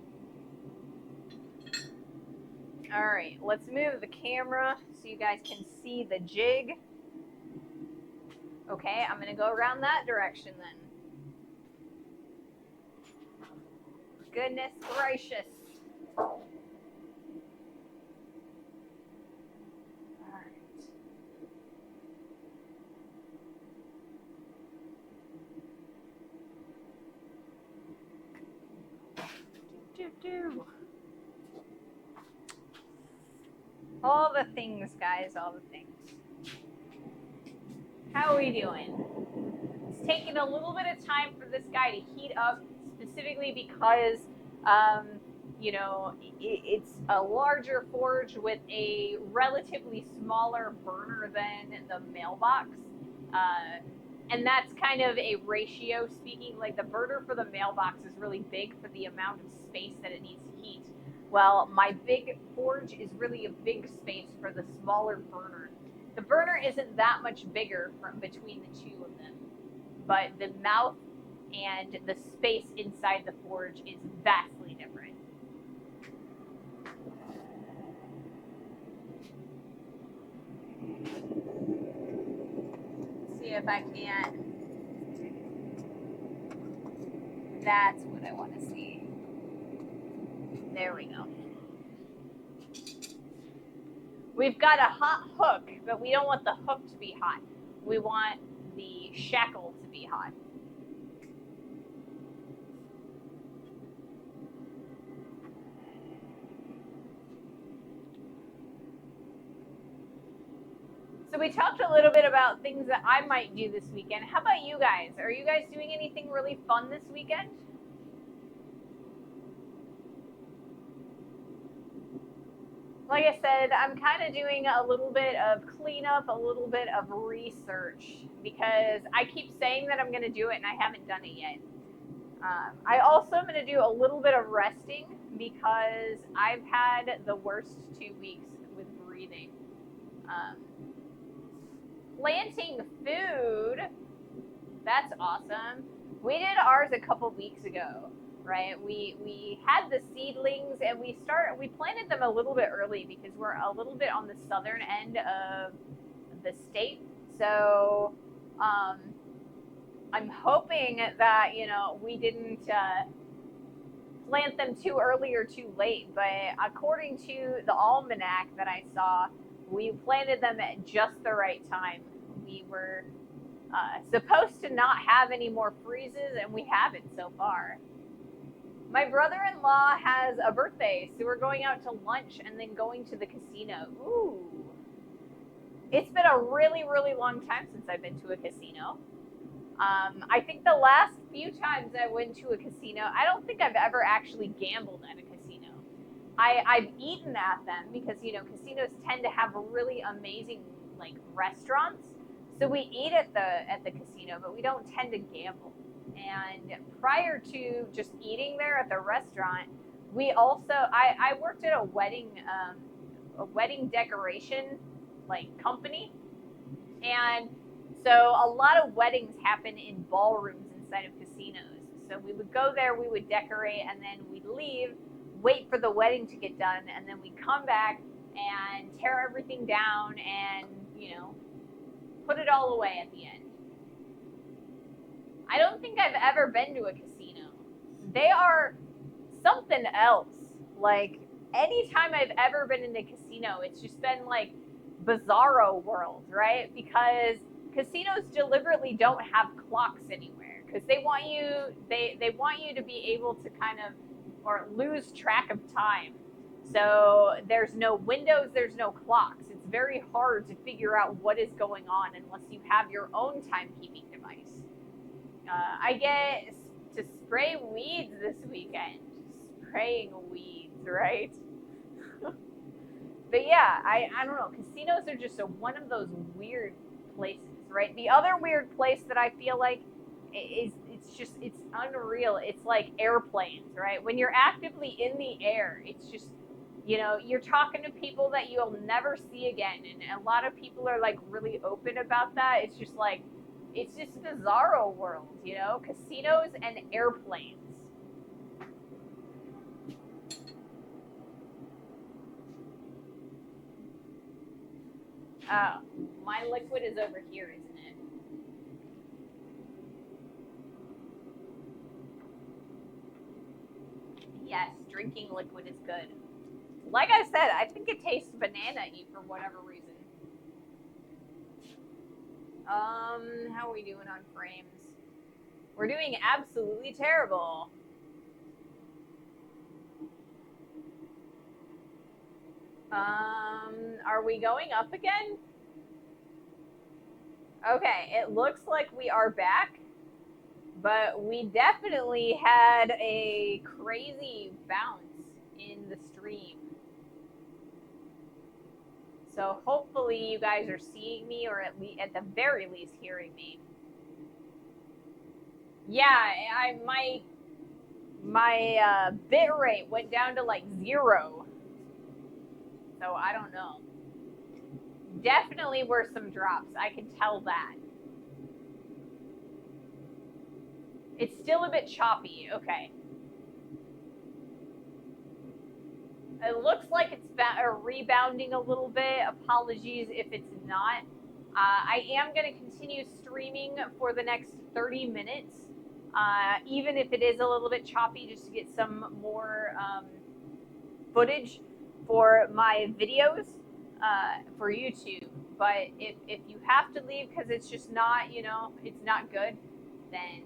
All right, let's move the camera so you guys can see the jig. Okay, I'm going to go around that direction then. Goodness gracious. All right. All the things, guys, all the things. How are we doing? It's taking a little bit of time for this guy to heat up, specifically because, it's a larger forge with a relatively smaller burner than the mailbox. And that's kind of a ratio speaking. Like the burner for the mailbox is really big for the amount of space that it needs to heat. Well, my big forge is really a big space for the smaller burner. The burner isn't that much bigger between the two of them, but the mouth and the space inside the forge is vastly different. Let's see if I can't. That's what I want to see. There we go. We've got a hot hook, but we don't want the hook to be hot. we want the shackle to be hot. So we talked a little bit about things that I might do this weekend. How about you guys? Are you guys doing anything really fun this weekend? Like I said, I'm kind of doing a little bit of cleanup, a little bit of research, because I keep saying that I'm going to do it and I haven't done it yet. I also am going to do a little bit of resting because I've had the worst 2 weeks with breathing. Planting food, that's awesome. We did ours a couple weeks ago, right? We had the seedlings and we planted them a little bit early because we're a little bit on the southern end of the state. So I'm hoping that, we didn't plant them too early or too late. But according to the almanac that I saw, we planted them at just the right time. We were supposed to not have any more freezes, and we haven't so far. My brother-in-law has a birthday, so we're going out to lunch and then going to the casino. Ooh. It's been a really, really long time since I've been to a casino. I think the last few times I went to a casino, I don't think I've ever actually gambled at a casino. I've eaten at them because, casinos tend to have really amazing, restaurants. So we eat at the casino, but we don't tend to gamble. And prior to just eating there at the restaurant, I worked at a wedding decoration company, and so a lot of weddings happen in ballrooms inside of casinos. So we would go there, we would decorate, and then we'd leave, wait for the wedding to get done, and then we'd come back and tear everything down and, put it all away at the end. I don't think I've ever been to a casino. They are something else. Anytime I've ever been in a casino, it's just been bizarro world, right? Because casinos deliberately don't have clocks anywhere because they want you to be able to kind of or lose track of time. So there's no windows, there's no clocks. It's very hard to figure out what is going on unless you have your own timekeeping device. I get to spray weeds this weekend. Spraying weeds, right? But yeah, I don't know. Casinos are just one of those weird places, right? The other weird place that I feel like it's unreal. It's like airplanes, right? When you're actively in the air, it's just, you're talking to people that you'll never see again. And a lot of people are really open about that. It's just bizarro world, casinos and airplanes. Oh, my liquid is over here, isn't it? Yes, drinking liquid is good. Like I said, I think it tastes banana-y for whatever reason. How are we doing on frames? We're doing absolutely terrible. Are we going up again? Okay, it looks like we are back, but we definitely had a crazy bounce in the stream. So hopefully you guys are seeing me, or at the very least hearing me. Yeah, my bit rate went down to 0. So I don't know. Definitely were some drops. I can tell that. It's still a bit choppy. Okay. It looks like it's rebounding a little bit. Apologies if it's not. I am going to continue streaming for the next 30 minutes, even if it is a little bit choppy, just to get some more footage for my videos for YouTube. But if you have to leave because it's just not, it's not good, then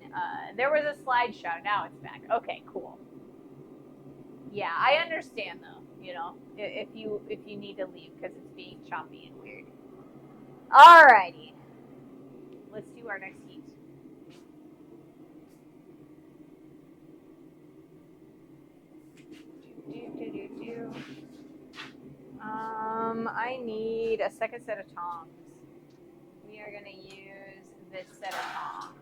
there was a slideshow. Now it's back. Okay, cool. Yeah, I understand though. If you need to leave because it's being choppy and weird. Alrighty, let's do our next heat. I need a second set of tongs. We are gonna use this set of tongs.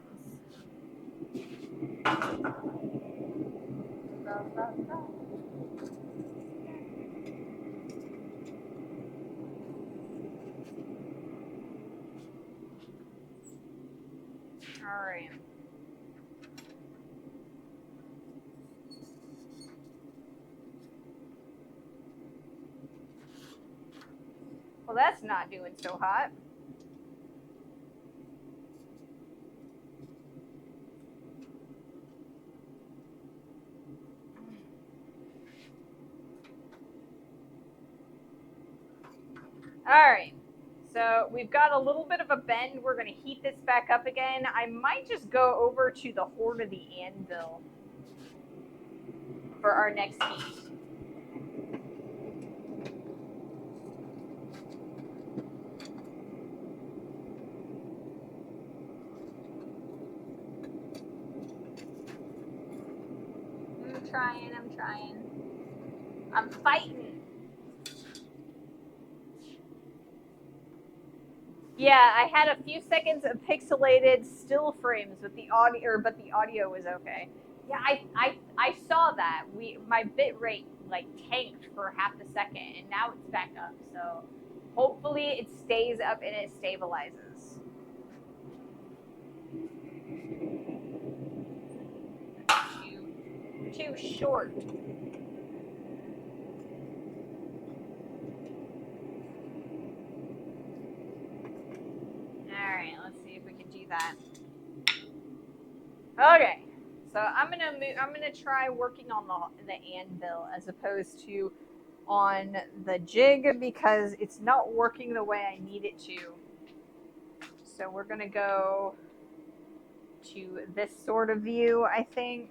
All right. Well, that's not doing so hot. All right. So we've got a little bit of a bend. We're going to heat this back up again. I might just go over to the Horn of the Anvil for our next heat. I'm trying. I'm fighting. Yeah, I had a few seconds of pixelated still frames with the audio, but the audio was okay. Yeah, I saw that. My bit rate like tanked for half a second, and now it's back up. So hopefully it stays up and it stabilizes. Too short. All right, let's see if we can do that. Okay, so I'm gonna try working on the anvil as opposed to on the jig because it's not working the way I need it to. So we're gonna go to this sort of view, I think.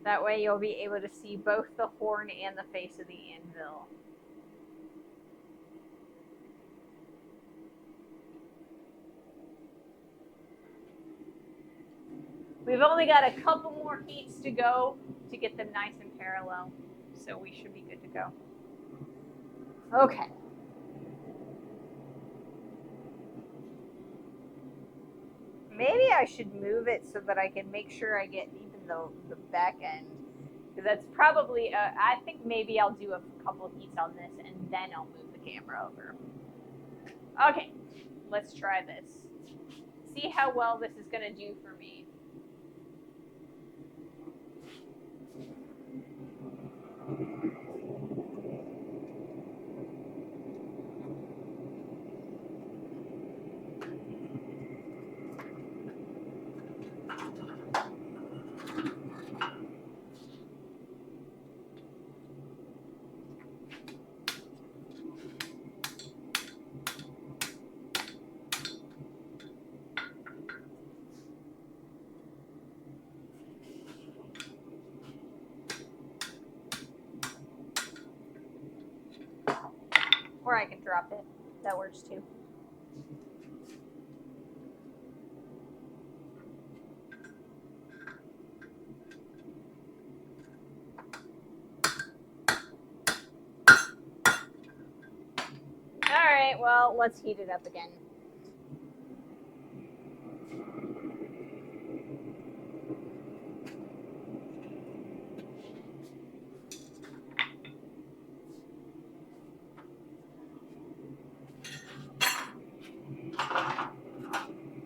That way you'll be able to see both the horn and the face of the anvil. We've only got a couple more heats to go to get them nice and parallel, so we should be good to go. Okay. Maybe I should move it so that I can make sure I get even the back end. Because that's probably, I think maybe I'll do a couple heats on this and then I'll move the camera over. Okay, let's try this. See how well this is going to do for me. Or I can drop it. That works too. Alright, well, let's heat it up again.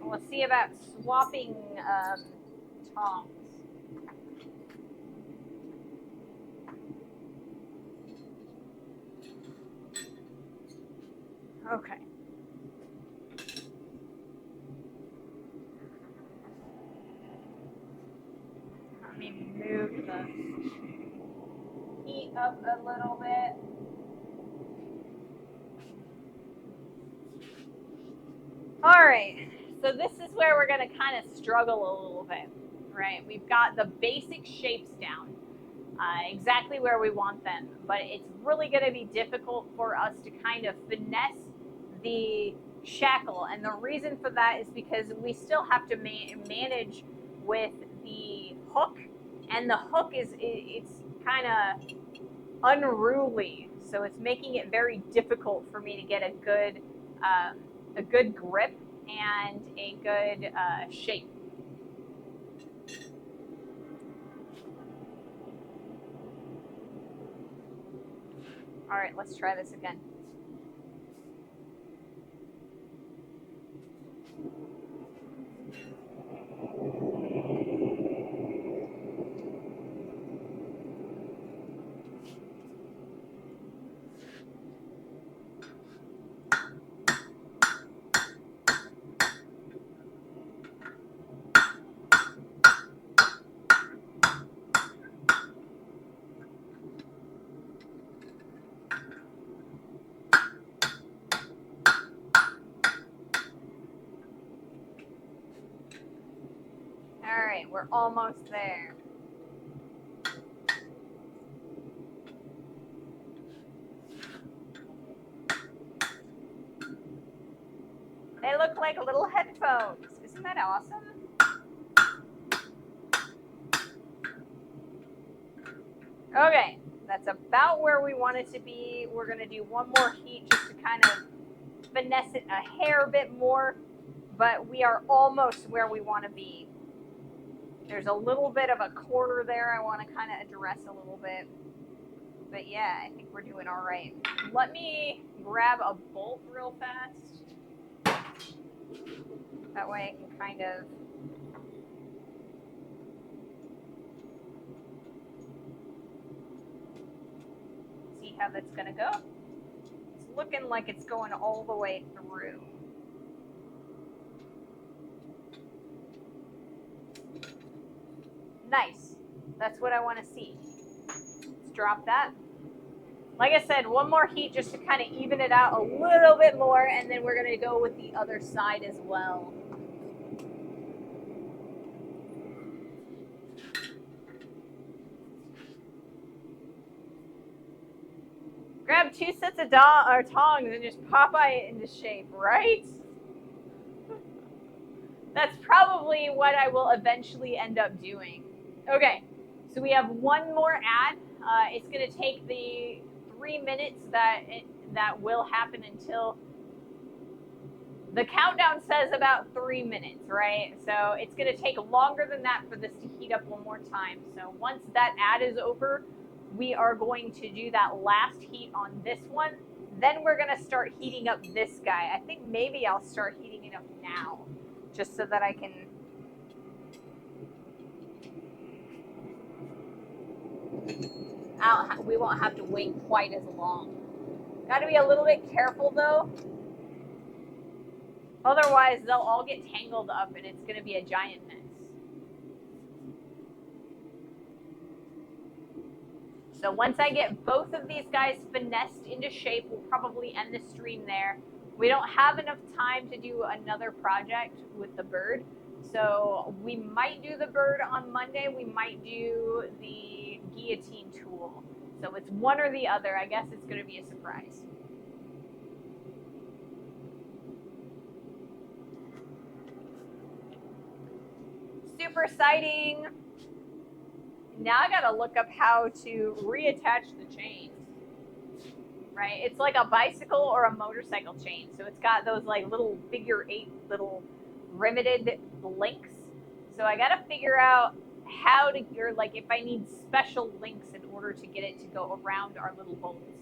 Let's see about swapping tongs. Okay. Let me move the heat up a little bit. right, so this is where we're going to kind of struggle a little bit, right? We've got the basic shapes down, exactly where we want them, but it's really going to be difficult for us to kind of finesse the shackle. And the reason for that is because we still have to manage with the hook, and the hook it's kind of unruly, so it's making it very difficult for me to get a good grip and a good shape. All right, let's try this again. All right, we're almost there. They look like little headphones. Isn't that awesome? Okay, that's about where we want it to be. We're going to do one more heat just to kind of finesse it a hair bit more, but we are almost where we want to be. There's a little bit of a corner there I want to kind of address a little bit. But yeah, I think we're doing all right. Let me grab a bolt real fast. That way I can kind of see how that's going to go. It's looking like it's going all the way through. Nice. That's what I want to see. Let's drop that. Like I said, one more heat just to kind of even it out a little bit more, and then we're going to go with the other side as well. Grab 2 sets of tongs and just Popeye it into shape, right? That's probably what I will eventually end up doing. Okay, so we have one more ad. It's going to take the 3 minutes that will happen until the countdown says about 3 minutes, right? So it's going to take longer than that for this to heat up one more time. So once that ad is over, we are going to do that last heat on this one. Then we're going to start heating up this guy. I think maybe I'll start heating it up now, just so that I can we won't have to wait quite as long. Got to be a little bit careful though. Otherwise, they'll all get tangled up and it's going to be a giant mess. So once I get both of these guys finessed into shape, we'll probably end the stream there. We don't have enough time to do another project with the bird. So we might do the bird on Monday. We might do the guillotine tool. So it's one or the other. I guess it's going to be a surprise. Super exciting. Now I gotta look up how to reattach the chains. Right? It's like a bicycle or a motorcycle chain. So it's got those like little figure 8 little riveted links. So I gotta figure out how to, or like if I need special links in order to get it to go around our little bolts.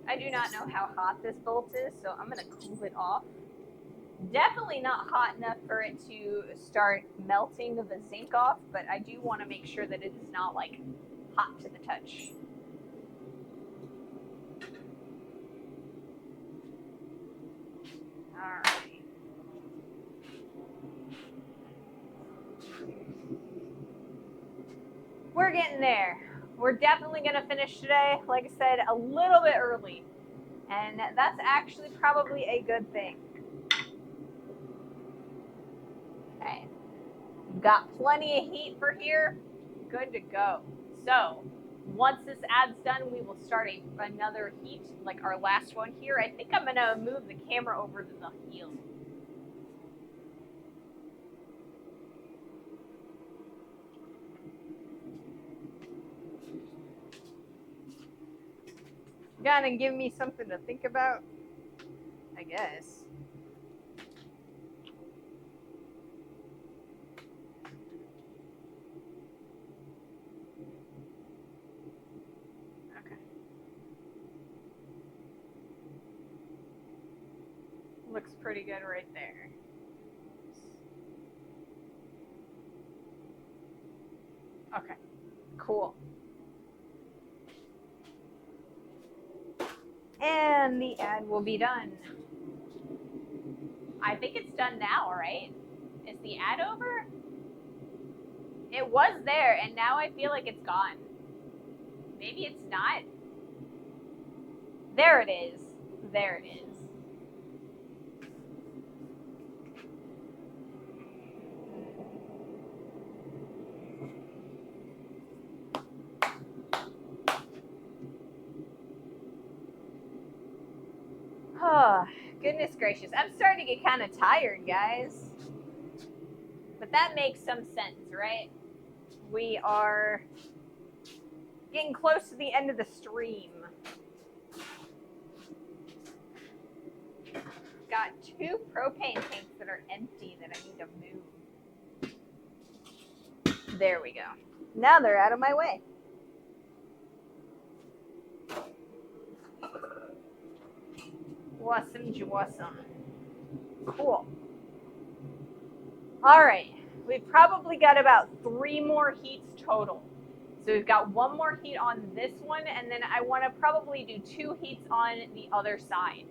I do not know how hot this bolt is, so I'm gonna cool it off. Definitely not hot enough for it to start melting the zinc off, but I do want to make sure that it is not like hot to the touch. All right. We're getting there. We're definitely going to finish today, like I said, a little bit early. And that's actually probably a good thing. Okay. We've got plenty of heat for here. Good to go. So once this ad's done, we will start another heat, like our last one here. I think I'm going to move the camera over to the heel. Gonna give me something to think about, I guess. Okay. Looks pretty good right there. Okay, cool. And the ad will be done. I think it's done now, right? Is the ad over? It was there, and now I feel like it's gone. Maybe it's not. There it is. There it is. Oh, goodness gracious. I'm starting to get kind of tired, guys. But that makes some sense, right? We are getting close to the end of the stream. Got 2 propane tanks that are empty that I need to move. There we go. Now they're out of my way. Awesome. Cool. All right. We've probably got about 3 more heats total. So we've got 1 more heat on this one, and then I want to probably do 2 heats on the other side.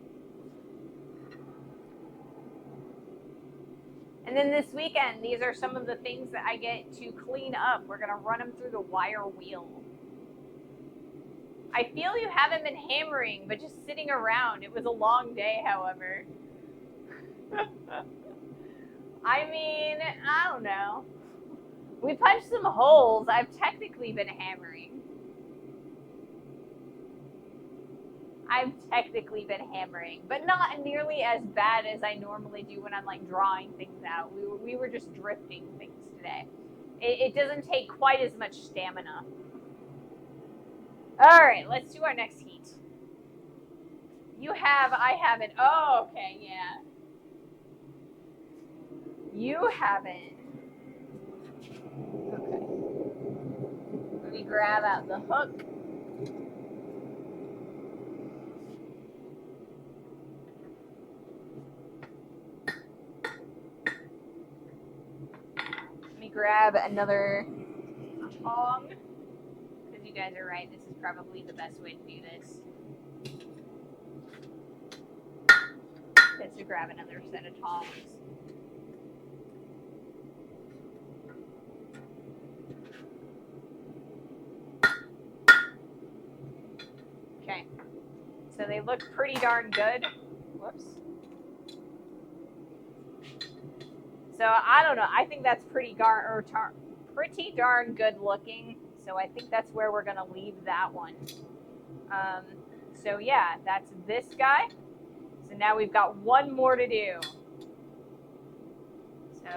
And then this weekend, these are some of the things that I get to clean up. We're going to run them through the wire wheel. I feel you haven't been hammering, but just sitting around. It was a long day, however. I mean, I don't know. We punched some holes. I've technically been hammering. But not nearly as bad as I normally do when I'm like drawing things out. We were just drifting things today. It doesn't take quite as much stamina. All right, let's do our next heat. You have, I haven't. Oh, okay, yeah. You haven't. Okay. Let me grab out the hook. Let me grab another tong. Because you guys are right, this is probably the best way to do this. Is to grab another set of tongs. Okay. So they look pretty darn good. Whoops. So I don't know. I think that's pretty darn good looking. So I think that's where we're gonna leave that one. So yeah, that's this guy. So now we've got 1 more to do. So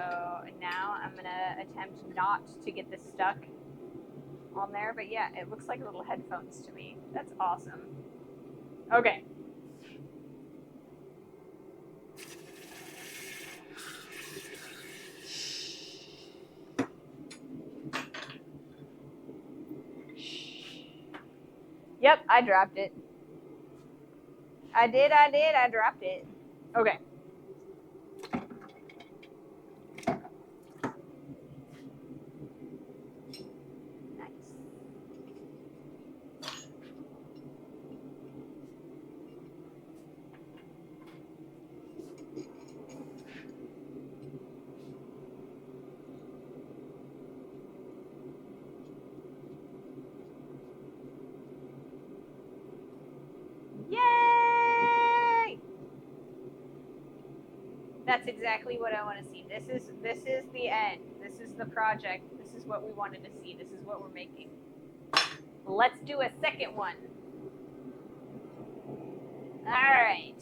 now I'm gonna attempt not to get this stuck on there. But yeah, it looks like little headphones to me. That's awesome. Okay. Yep, I dropped it. I did, I dropped it. Okay. Nice. Yay! That's exactly what I want to see. This is the end. This is the project. This is what we wanted to see. This is what we're making. Let's do a second one. All right.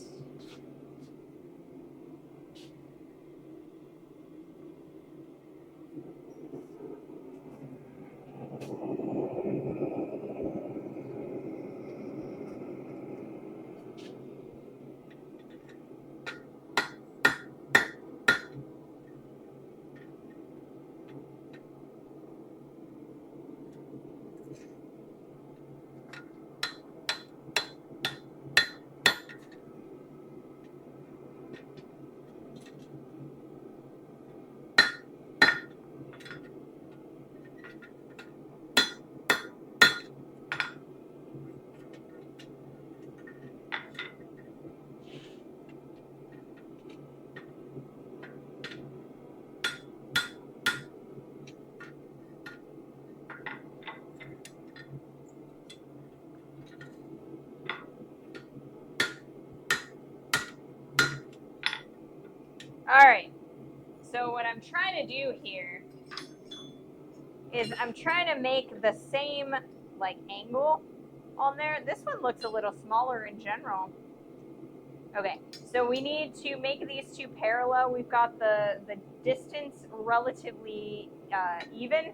All right. So what I'm trying to do here is I'm trying to make the same like angle on there. This one looks a little smaller in general. Okay, so we need to make these two parallel. We've got the distance relatively even.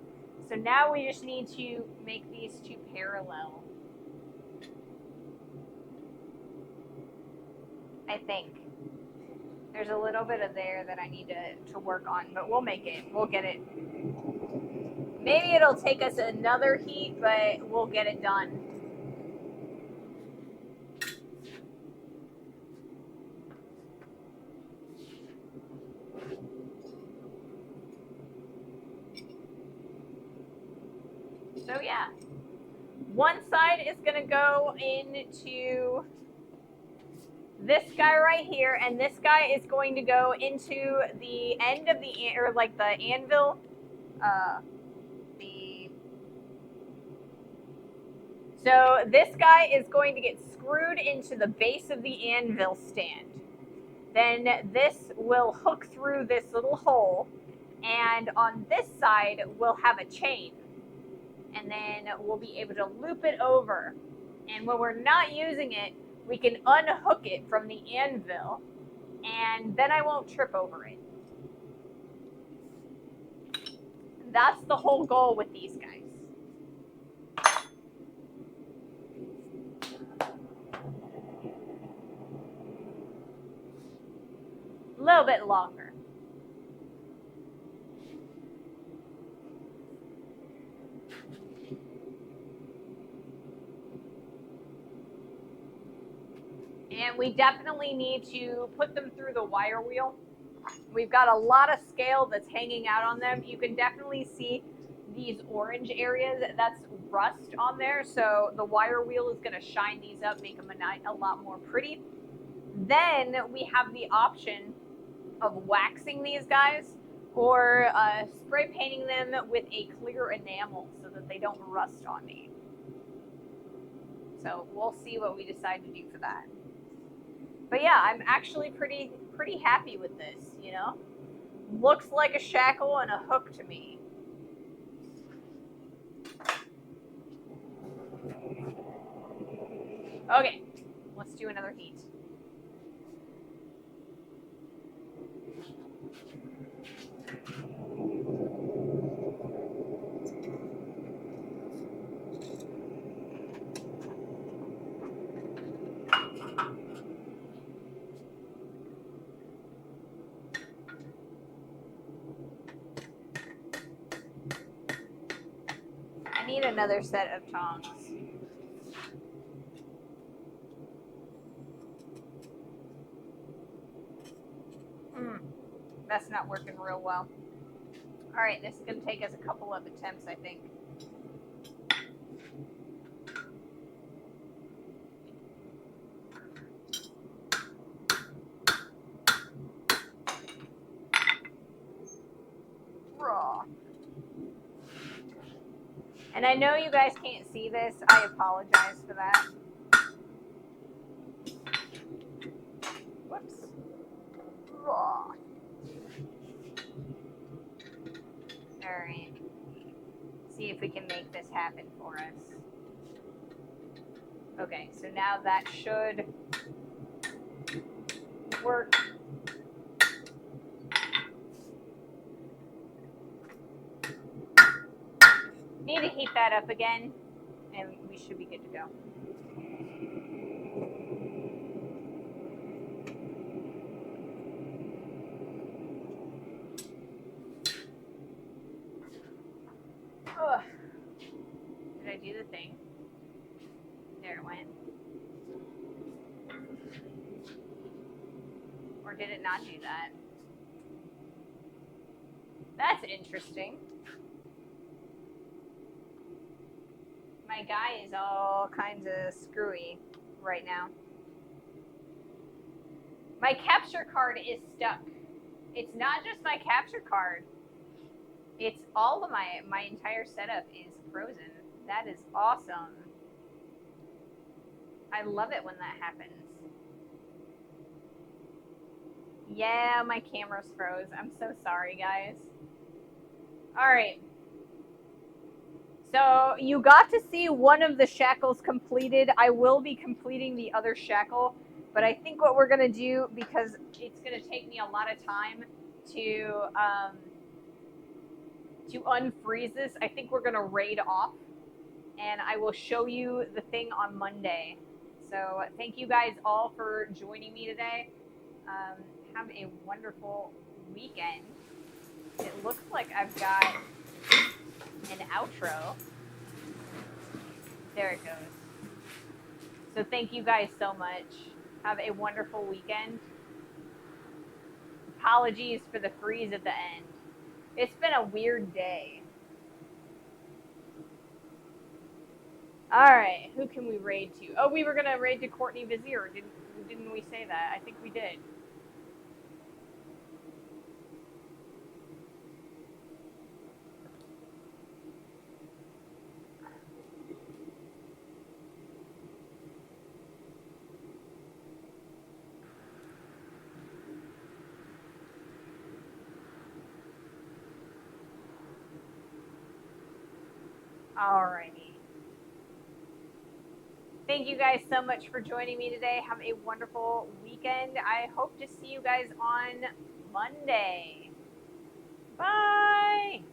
So now we just need to make these two parallel. I think. There's a little bit of there that I need to work on, but we'll make it. We'll get it. Maybe it'll take us another heat, but we'll get it done. So yeah, one side is gonna go into this guy right here, and this guy is going to go into the end of the, or like the anvil, so this guy is going to get screwed into the base of the anvil stand. Then this will hook through this little hole, and on this side we'll have a chain, and then we'll be able to loop it over, and when we're not using it, we can unhook it from the anvil, and then I won't trip over it. That's the whole goal with these guys. A little bit longer. And we definitely need to put them through the wire wheel. We've got a lot of scale that's hanging out on them. You can definitely see these orange areas. That's rust on there. So the wire wheel is going to shine these up, make them a lot more pretty. Then we have the option of waxing these guys or spray painting them with a clear enamel so that they don't rust on me. So we'll see what we decide to do for that. But yeah, I'm actually pretty happy with this, you know? Looks like a shackle and a hook to me. Okay, let's do another heat. I need another set of tongs. That's not working real well. All right, this is going to take us a couple of attempts, I think. Raw. And I know you guys can't see this. I apologize for that. Whoops. Raw. Alright. See if we can make this happen for us. Okay, so now that should work. Need to heat that up again, and we should be good to go. Ugh. Did I do the thing? There it went. Or did it not do that? That's interesting. My guy is all kinds of screwy right now. My capture card is stuck. It's not just my capture card. It's all of my entire setup is frozen. That is awesome. I love it when that happens. Yeah, my camera's froze. I'm so sorry, guys. All right. So you got to see one of the shackles completed. I will be completing the other shackle, but I think what we're gonna do, because it's gonna take me a lot of time to unfreeze this, I think we're gonna raid off, and I will show you the thing on Monday. So thank you guys all for joining me today. Have a wonderful weekend. It looks like I've got an outro. There it goes. So thank you guys so much. Have a wonderful weekend. Apologies for the freeze at the end. It's been a weird day. Alright, who can we raid to? Oh, we were gonna raid to Courtney Vizier. Didn't we say that? I think we did. Alrighty. Thank you guys so much for joining me today. Have a wonderful weekend. I hope to see you guys on Monday. Bye!